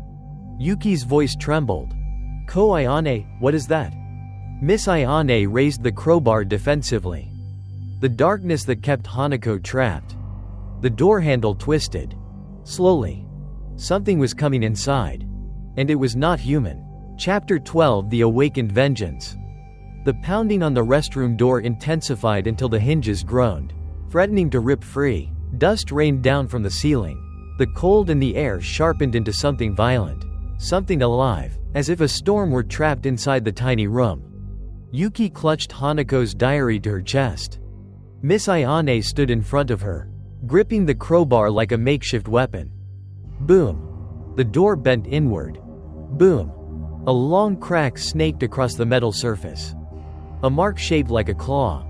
Yuki's voice trembled. Ko Ayane, what is that? Miss Ayane raised the crowbar defensively. The darkness that kept Hanako trapped. The door handle twisted. Slowly. Something was coming inside. And it was not human. Chapter 12 The Awakened Vengeance. The pounding on the restroom door intensified until the hinges groaned, threatening to rip free. Dust rained down from the ceiling. The cold in the air sharpened into something violent. Something alive, as if a storm were trapped inside the tiny room. Yuki clutched Hanako's diary to her chest. Miss Ayane stood in front of her, gripping the crowbar like a makeshift weapon. Boom. The door bent inward. Boom. A long crack snaked across the metal surface. A mark shaped like a claw.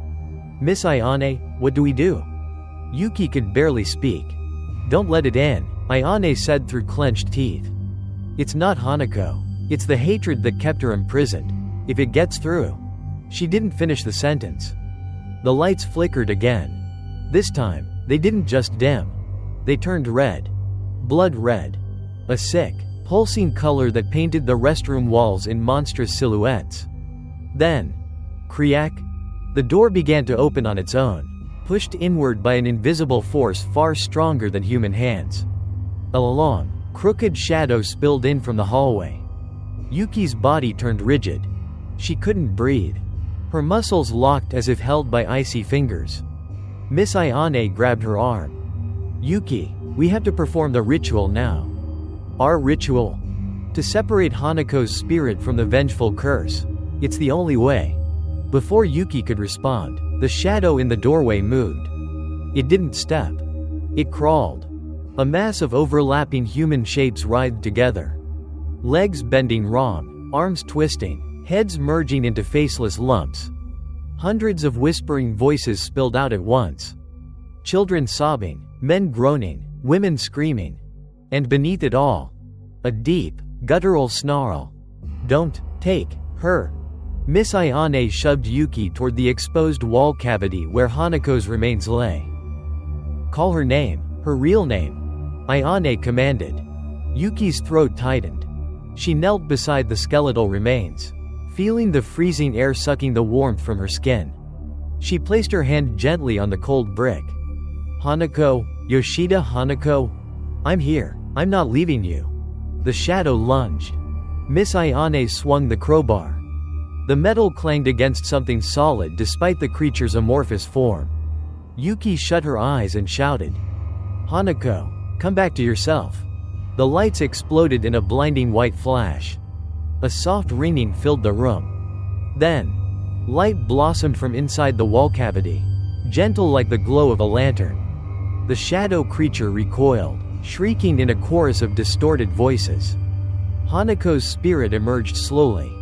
Miss Ayane, what do we do? Yuki could barely speak. Don't let it in, Ayane said through clenched teeth. It's not Hanako. It's the hatred that kept her imprisoned. If it gets through. She didn't finish the sentence. The lights flickered again. This time, they didn't just dim. They turned red. Blood red. A sick, pulsing color that painted the restroom walls in monstrous silhouettes. Then, Kriak. The door began to open on its own, pushed inward by an invisible force far stronger than human hands. A long, crooked shadow spilled in from the hallway. Yuki's body turned rigid. She couldn't breathe. Her muscles locked as if held by icy fingers. Miss Ayane grabbed her arm. Yuki, we have to perform the ritual now. Our ritual? To separate Hanako's spirit from the vengeful curse. It's the only way. Before Yuki could respond, the shadow in the doorway moved. It didn't step. It crawled. A mass of overlapping human shapes writhed together. Legs bending wrong, arms twisting, heads merging into faceless lumps. Hundreds of whispering voices spilled out at once. Children sobbing, men groaning, women screaming. And beneath it all, a deep, guttural snarl. Don't take her. Miss Ayane shoved Yuki toward the exposed wall cavity where Hanako's remains lay. Call her name, her real name. Ayane commanded. Yuki's throat tightened. She knelt beside the skeletal remains, feeling the freezing air sucking the warmth from her skin. She placed her hand gently on the cold brick. Hanako, Yoshida Hanako, I'm here, I'm not leaving you. The shadow lunged. Miss Ayane swung the crowbar. The metal clanged against something solid despite the creature's amorphous form. Yuki shut her eyes and shouted, Hanako, come back to yourself. The lights exploded in a blinding white flash. A soft ringing filled the room. Then, light blossomed from inside the wall cavity, gentle like the glow of a lantern. The shadow creature recoiled, shrieking in a chorus of distorted voices. Hanako's spirit emerged slowly.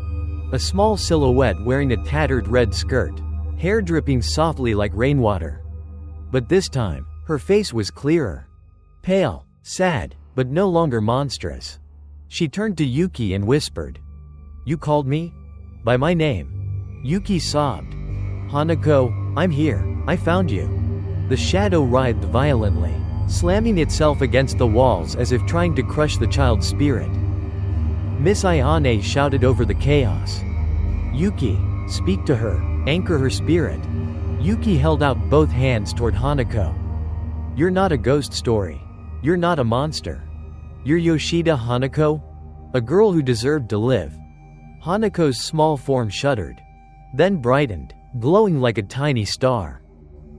A small silhouette wearing a tattered red skirt, hair dripping softly like rainwater. But this time, her face was clearer. Pale, sad, but no longer monstrous. She turned to Yuki and whispered, You called me? By my name. Yuki sobbed. Hanako, I'm here, I found you. The shadow writhed violently, slamming itself against the walls as if trying to crush the child's spirit. Miss Ayane shouted over the chaos. Yuki, speak to her, anchor her spirit. Yuki held out both hands toward Hanako. You're not a ghost story. You're not a monster. You're Yoshida Hanako? A girl who deserved to live. Hanako's small form shuddered, then brightened, glowing like a tiny star.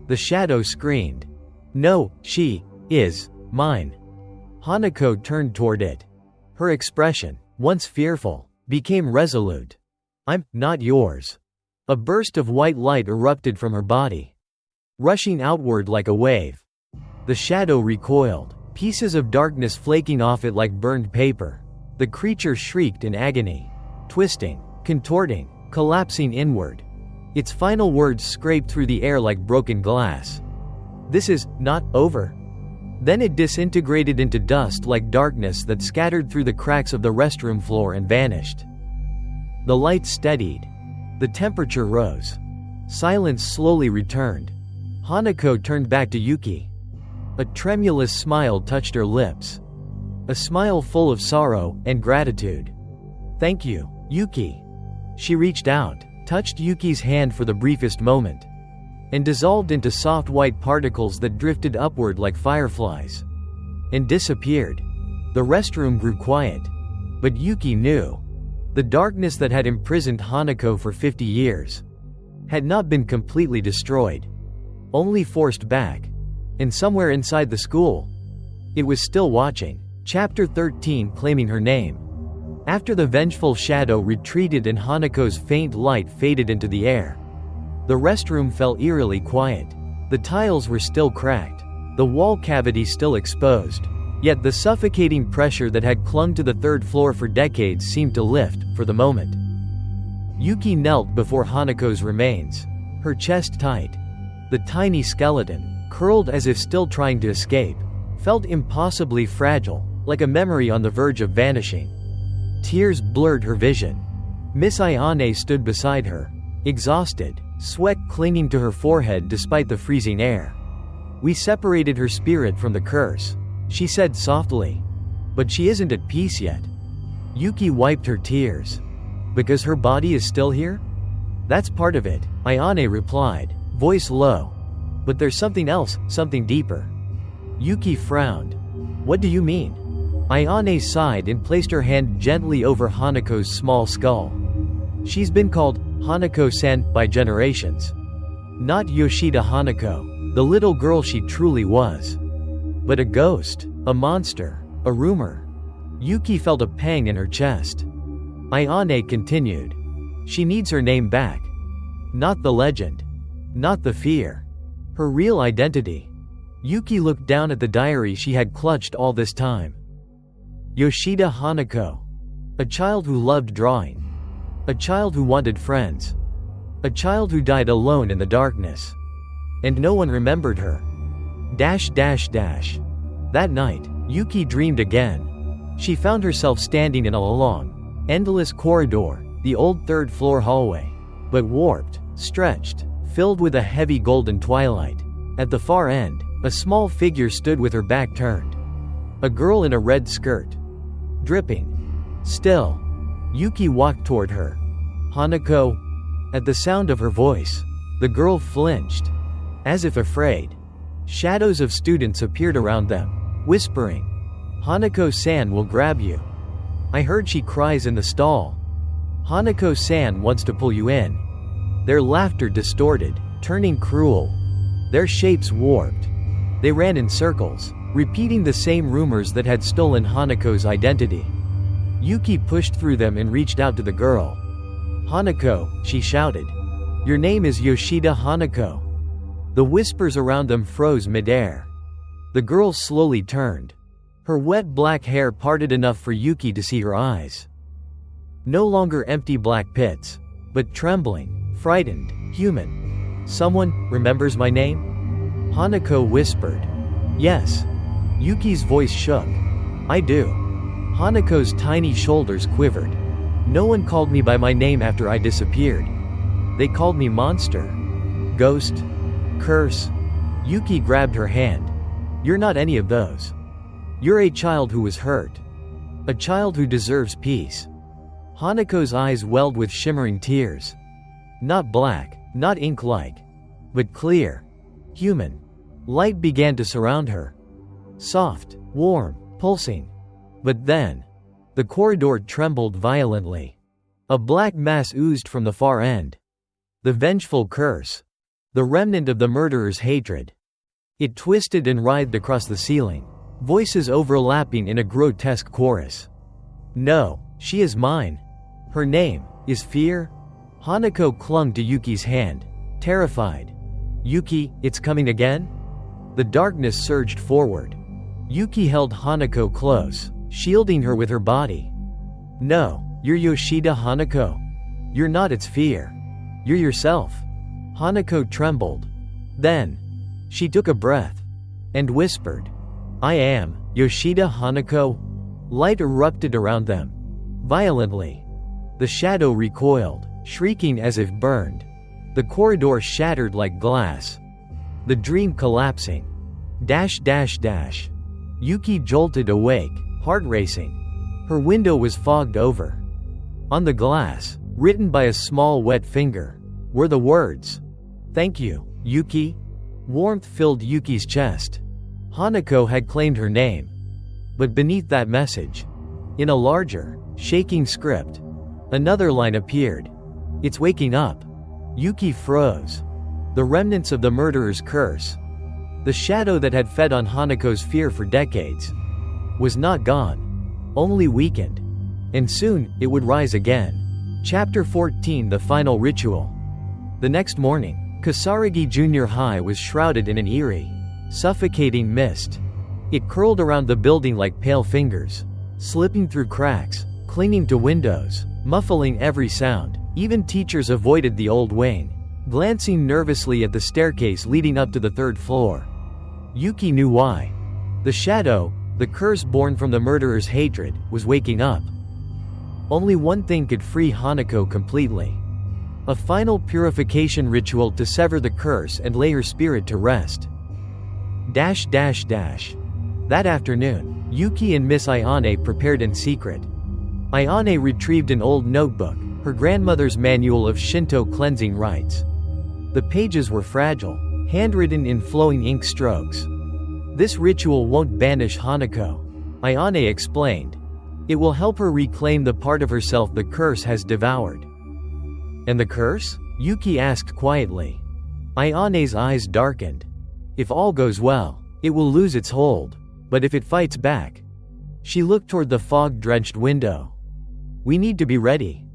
The shadow screamed, No, she is mine. Hanako turned toward it. Her expression, once fearful, became resolute. I'm not yours. A burst of white light erupted from her body, rushing outward like a wave. The shadow recoiled, pieces of darkness flaking off it like burned paper. The creature shrieked in agony, twisting, contorting, collapsing inward. Its final words scraped through the air like broken glass. This is not over. Then it disintegrated into dust like darkness that scattered through the cracks of the restroom floor and vanished. The light steadied. The temperature rose. Silence slowly returned. Hanako turned back to Yuki. A tremulous smile touched her lips. A smile full of sorrow and gratitude. Thank you, Yuki. She reached out, touched Yuki's hand for the briefest moment, and dissolved into soft white particles that drifted upward like fireflies, and disappeared. The restroom grew quiet. But Yuki knew. The darkness that had imprisoned Hanako for 50 years had not been completely destroyed, only forced back. And somewhere inside the school, it was still watching. Chapter 13, claiming her name. After the vengeful shadow retreated and Hanako's faint light faded into the air, the restroom fell eerily quiet. The tiles were still cracked, the wall cavity still exposed. Yet the suffocating pressure that had clung to the third floor for decades seemed to lift, for the moment. Yuki knelt before Hanako's remains, her chest tight. The tiny skeleton, curled as if still trying to escape, felt impossibly fragile, like a memory on the verge of vanishing. Tears blurred her vision. Miss Ayane stood beside her, exhausted, sweat clinging to her forehead despite the freezing air. We separated her spirit from the curse, she said softly. But she isn't at peace yet. Yuki wiped her tears. Because her body is still here? That's part of it, Ayane replied, voice low. But there's something else, something deeper. Yuki frowned. What do you mean? Ayane sighed and placed her hand gently over Hanako's small skull. She's been called Hanako-san by generations. Not Yoshida Hanako, the little girl she truly was. But a ghost, a monster, a rumor. Yuki felt a pang in her chest. Ayane continued. She needs her name back. Not the legend. Not the fear. Her real identity. Yuki looked down at the diary she had clutched all this time. Yoshida Hanako. A child who loved drawing. A child who wanted friends. A child who died alone in the darkness. And no one remembered her. That night, Yuki dreamed again. She found herself standing in a long, endless corridor, the old third-floor hallway. But warped, stretched, filled with a heavy golden twilight. At the far end, a small figure stood with her back turned. A girl in a red skirt. Dripping. Still. Yuki walked toward her. Hanako. At the sound of her voice, the girl flinched. As if afraid. Shadows of students appeared around them, whispering, Hanako-san will grab you. I heard she cries in the stall. Hanako-san wants to pull you in. Their laughter distorted, turning cruel. Their shapes warped. They ran in circles, repeating the same rumors that had stolen Hanako's identity. Yuki pushed through them and reached out to the girl. Hanako, she shouted. Your name is Yoshida Hanako. The whispers around them froze midair. The girl slowly turned. Her wet black hair parted enough for Yuki to see her eyes. No longer empty black pits, but trembling, frightened, human. Someone remembers my name? Hanako whispered. Yes. Yuki's voice shook. I do. Hanako's tiny shoulders quivered. No one called me by my name after I disappeared. They called me monster. Ghost. Curse. Yuki grabbed her hand. You're not any of those. You're a child who was hurt. A child who deserves peace. Hanako's eyes welled with shimmering tears. Not black, not ink-like, but clear. Human. Light began to surround her. Soft, warm, pulsing. But then, the corridor trembled violently. A black mass oozed from the far end. The vengeful curse. The remnant of the murderer's hatred. It twisted and writhed across the ceiling, voices overlapping in a grotesque chorus. No, she is mine. Her name is Fear. Hanako clung to Yuki's hand, terrified. Yuki, it's coming again? The darkness surged forward. Yuki held Hanako close, shielding her with her body. No, you're Yoshida Hanako. You're not its fear. You're yourself. Hanako trembled. Then, she took a breath and whispered, I am Yoshida Hanako. Light erupted around them. Violently. The shadow recoiled, shrieking as if burned. The corridor shattered like glass. The dream collapsing. Yuki jolted awake, heart racing. Her window was fogged over. On the glass, written by a small wet finger, were the words, Thank you, Yuki. Warmth filled Yuki's chest. Hanako had claimed her name. But beneath that message, in a larger, shaking script, another line appeared. It's waking up. Yuki froze. The remnants of the murderer's curse, the shadow that had fed on Hanako's fear for decades, was not gone, only weakened. And soon, it would rise again. Chapter 14 The Final Ritual. The next morning, Kisaragi Junior High was shrouded in an eerie, suffocating mist. It curled around the building like pale fingers, slipping through cracks, clinging to windows, muffling every sound. Even teachers avoided the old wing, glancing nervously at the staircase leading up to the third floor. Yuki knew why. The shadow, the curse born from the murderer's hatred, was waking up. Only one thing could free Hanako completely. A final purification ritual to sever the curse and lay her spirit to rest. That afternoon, Yuki and Miss Ayane prepared in secret. Ayane retrieved an old notebook, her grandmother's manual of Shinto cleansing rites. The pages were fragile, handwritten in flowing ink strokes. This ritual won't banish Hanako, Ayane explained. It will help her reclaim the part of herself the curse has devoured. And the curse? Yuki asked quietly. Ayane's eyes darkened. If all goes well, It will lose its hold. But if it fights back. She looked toward the fog-drenched window. We need to be ready.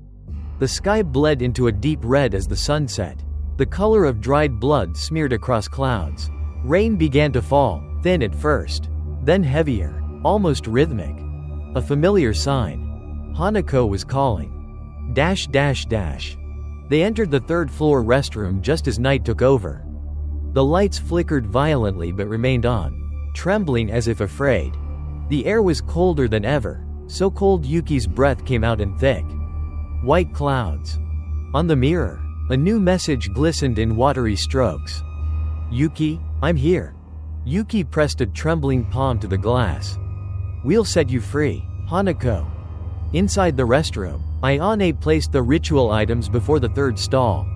The sky bled into a deep red as the sun set. The color of dried blood smeared across clouds. Rain began to fall, thin at first, then heavier, almost rhythmic. A familiar sign. Hanako was calling. They entered the third-floor restroom just as night took over. The lights flickered violently but remained on, trembling as if afraid. The air was colder than ever, so cold Yuki's breath came out in thick, white clouds. On the mirror, a new message glistened in watery strokes. Yuki, I'm here. Yuki pressed a trembling palm to the glass. We'll set you free, Hanako. Inside the restroom, Ayane placed the ritual items before the third stall.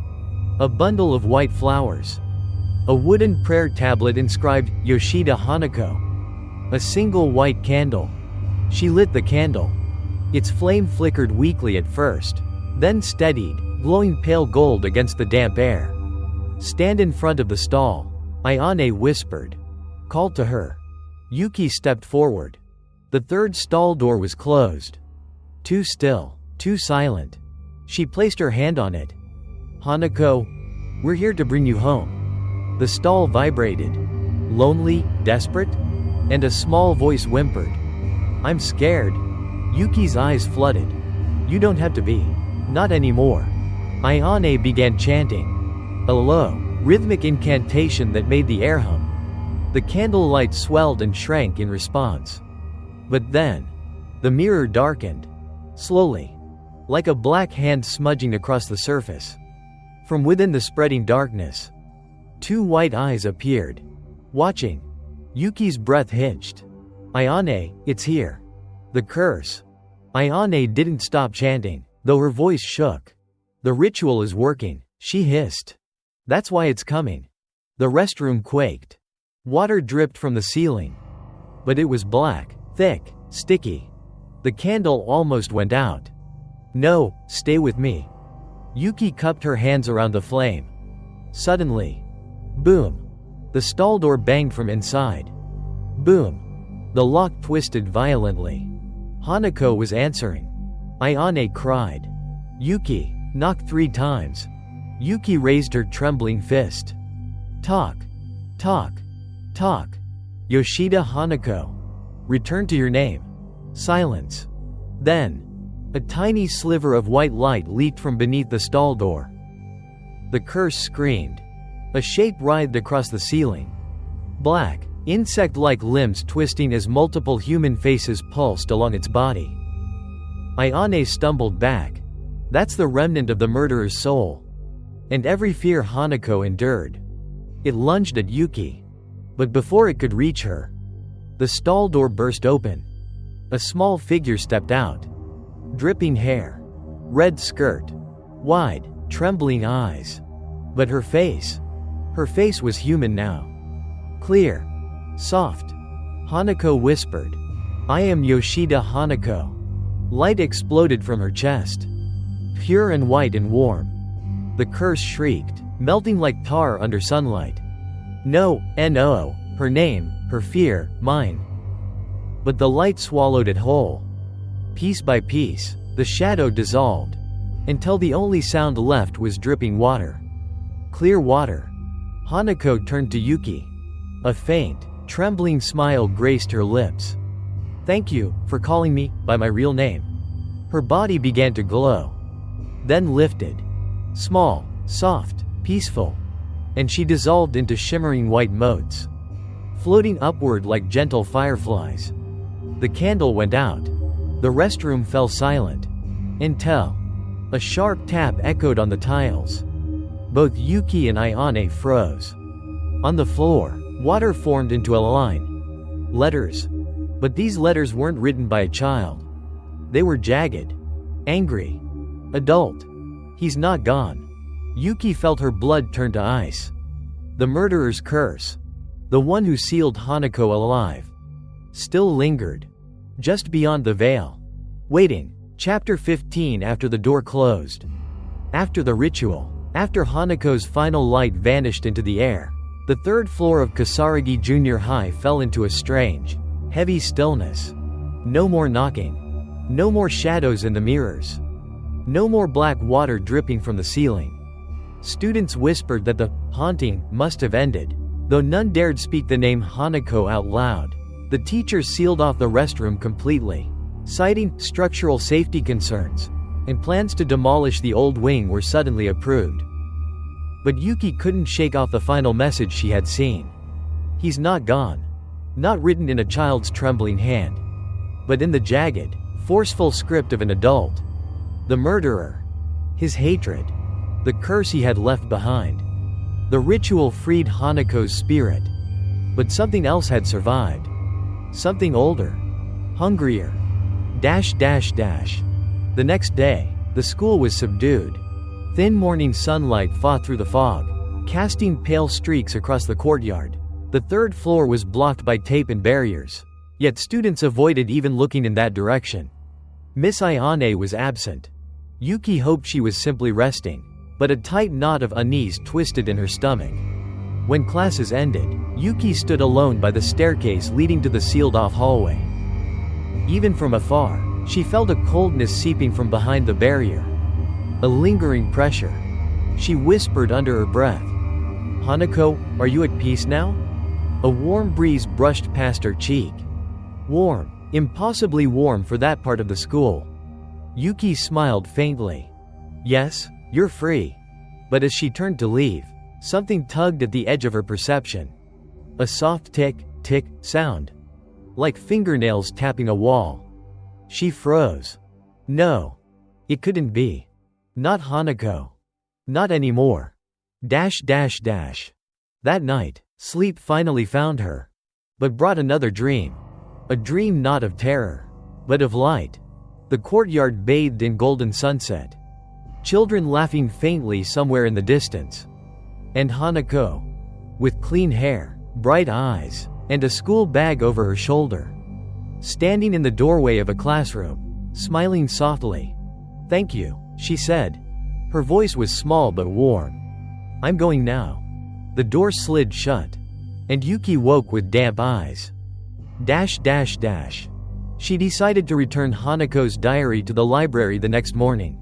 A bundle of white flowers. A wooden prayer tablet inscribed, Yoshida Hanako. A single white candle. She lit the candle. Its flame flickered weakly at first, then steadied, glowing pale gold against the damp air. Stand in front of the stall, Ayane whispered. Called to her. Yuki stepped forward. The third stall door was closed. Too still, too silent. She placed her hand on it. Hanako, we're here to bring you home. The stall vibrated. Lonely, desperate? And a small voice whimpered. I'm scared. Yuki's eyes flooded. You don't have to be. Not anymore. Ayane began chanting. A low, rhythmic incantation that made the air hum. The candlelight swelled and shrank in response. But then, the mirror darkened. Slowly. Like a black hand smudging across the surface. From within the spreading darkness, two white eyes appeared. Watching. Yuki's breath hitched. Ayane, it's here. The curse. Ayane didn't stop chanting, though her voice shook. The ritual is working, she hissed. That's why it's coming. The restroom quaked. Water dripped from the ceiling. But it was black, thick, sticky. The candle almost went out. No, stay with me. Yuki cupped her hands around the flame. Suddenly. Boom. The stall door banged from inside. Boom. The lock twisted violently. Hanako was answering. Ayane cried. Yuki, knock 3 times. Yuki raised her trembling fist. Talk. Talk. Talk. Yoshida Hanako. Return to your name. Silence. Then, a tiny sliver of white light leaked from beneath the stall door. The curse screamed. A shape writhed across the ceiling. Black, insect-like limbs twisting as multiple human faces pulsed along its body. Ayane stumbled back. That's the remnant of the murderer's soul. And every fear Hanako endured. It lunged at Yuki. But before it could reach her, the stall door burst open. A small figure stepped out. Dripping hair. Red skirt. Wide, trembling eyes. But her face was human now. Clear. Soft. Hanako whispered. I am Yoshida Hanako. Light exploded from her chest. Pure and white and warm. The curse shrieked, melting like tar under sunlight. No, N.O. Her name, her fear, mine. But the light swallowed it whole. Piece by piece, the shadow dissolved, until the only sound left was dripping water. Clear water. Hanako turned to Yuki. A faint, trembling smile graced her lips. Thank you for calling me by my real name. Her body began to glow. Then lifted. Small, soft, peaceful. And she dissolved into shimmering white motes, floating upward like gentle fireflies. The candle went out. The restroom fell silent. Until a sharp tap echoed on the tiles. Both Yuki and Ayane froze. On the floor, water formed into a line. Letters. But these letters weren't written by a child. They were jagged. Angry. Adult. He's not gone. Yuki felt her blood turn to ice. The murderer's curse. The one who sealed Hanako alive. Still lingered. Just beyond the veil. Waiting. Chapter 15. After the door closed. After the ritual. After Hanako's final light vanished into the air. The third floor of Kisaragi Junior High fell into a strange, heavy stillness. No more knocking. No more shadows in the mirrors. No more black water dripping from the ceiling. Students whispered that the haunting must have ended, though none dared speak the name Hanako out loud. The teachers sealed off the restroom completely, citing structural safety concerns, and plans to demolish the old wing were suddenly approved. But Yuki couldn't shake off the final message she had seen. He's not gone. Not written in a child's trembling hand, but in the jagged, forceful script of an adult. The murderer. His hatred. The curse he had left behind. The ritual freed Hanako's spirit. But something else had survived. Something older. Hungrier. The next day, the school was subdued. Thin morning sunlight fought through the fog, casting pale streaks across the courtyard. The third floor was blocked by tape and barriers, yet students avoided even looking in that direction. Miss Ayane was absent. Yuki hoped she was simply resting, but a tight knot of unease twisted in her stomach. When classes ended, Yuki stood alone by the staircase leading to the sealed-off hallway. Even from afar, she felt a coldness seeping from behind the barrier. A lingering pressure. She whispered under her breath, "Hanako, are you at peace now?" A warm breeze brushed past her cheek. Warm, impossibly warm for that part of the school. Yuki smiled faintly. "Yes, you're free." But as she turned to leave, something tugged at the edge of her perception. A soft tick, tick sound. Like fingernails tapping a wall. She froze. No. It couldn't be. Not Hanako. Not anymore. That night, sleep finally found her. But brought another dream. A dream not of terror, but of light. The courtyard bathed in golden sunset. Children laughing faintly somewhere in the distance. And Hanako. With clean hair, bright eyes, and a school bag over her shoulder. Standing in the doorway of a classroom, smiling softly. "Thank you," she said. Her voice was small but warm. "I'm going now." The door slid shut, and Yuki woke with damp eyes. She decided to return Hanako's diary to the library the next morning.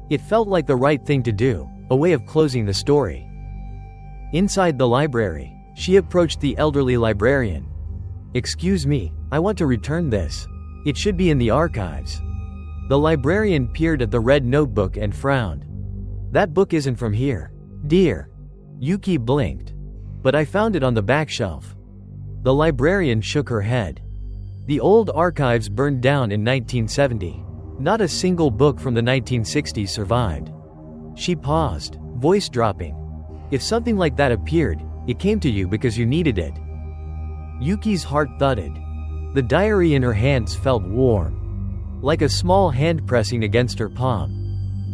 It felt like the right thing to do, a way of closing the story. Inside the library, she approached the elderly librarian. "Excuse me, I want to return this. It should be in the archives." The librarian peered at the red notebook and frowned. "That book isn't from here, dear." Yuki blinked. "But I found it on the back shelf." The librarian shook her head. The old archives burned down in 1970. Not a single book from the 1960s survived. She paused, voice dropping. "If something like that appeared, it came to you because you needed it." Yuki's heart thudded. The diary in her hands felt warm. Like a small hand pressing against her palm.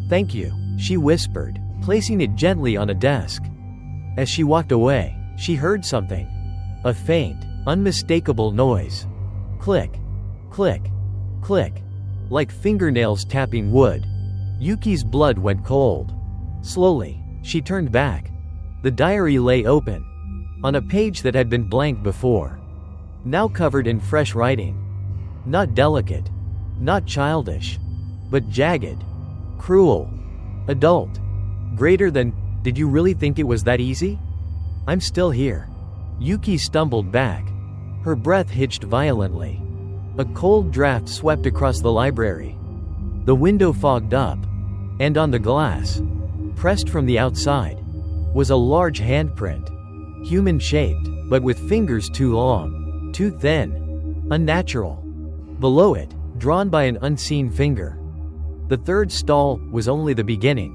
"Thank you," she whispered, placing it gently on a desk. As she walked away, she heard something. A faint, unmistakable noise. Click, click, click. Like fingernails tapping wood. Yuki's blood went cold. Slowly, she turned back. The diary lay open. On a page that had been blank before. Now covered in fresh writing. Not delicate. Not childish. But jagged. Cruel. Adult. Greater than, "Did you really think it was that easy? I'm still here." Yuki stumbled back. Her breath hitched violently. A cold draft swept across the library. The window fogged up. And on the glass, pressed from the outside, was a large handprint. Human-shaped, but with fingers too long, too thin, unnatural. Below it, drawn by an unseen finger. The third stall was only the beginning.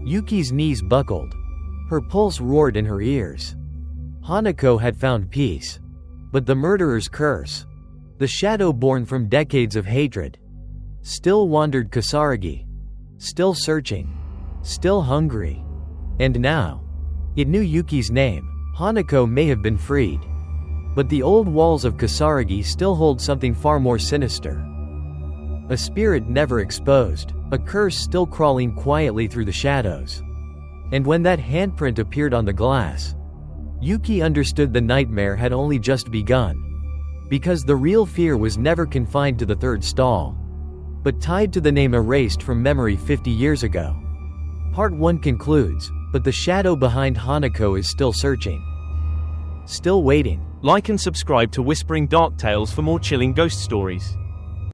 Yuki's knees buckled. Her pulse roared in her ears. Hanako had found peace. But the murderer's curse, the shadow born from decades of hatred, still wandered Kisaragi. Still searching. Still hungry. And now, it knew Yuki's name. Hanako may have been freed. But the old walls of Kisaragi still hold something far more sinister. A spirit never exposed, a curse still crawling quietly through the shadows. And when that handprint appeared on the glass, Yuki understood the nightmare had only just begun. Because the real fear was never confined to the third stall, but tied to the name erased from memory 50 years ago. Part 1 concludes, but the shadow behind Hanako is still searching. Still waiting. Like and subscribe to Whispering Dark Tales for more chilling ghost stories.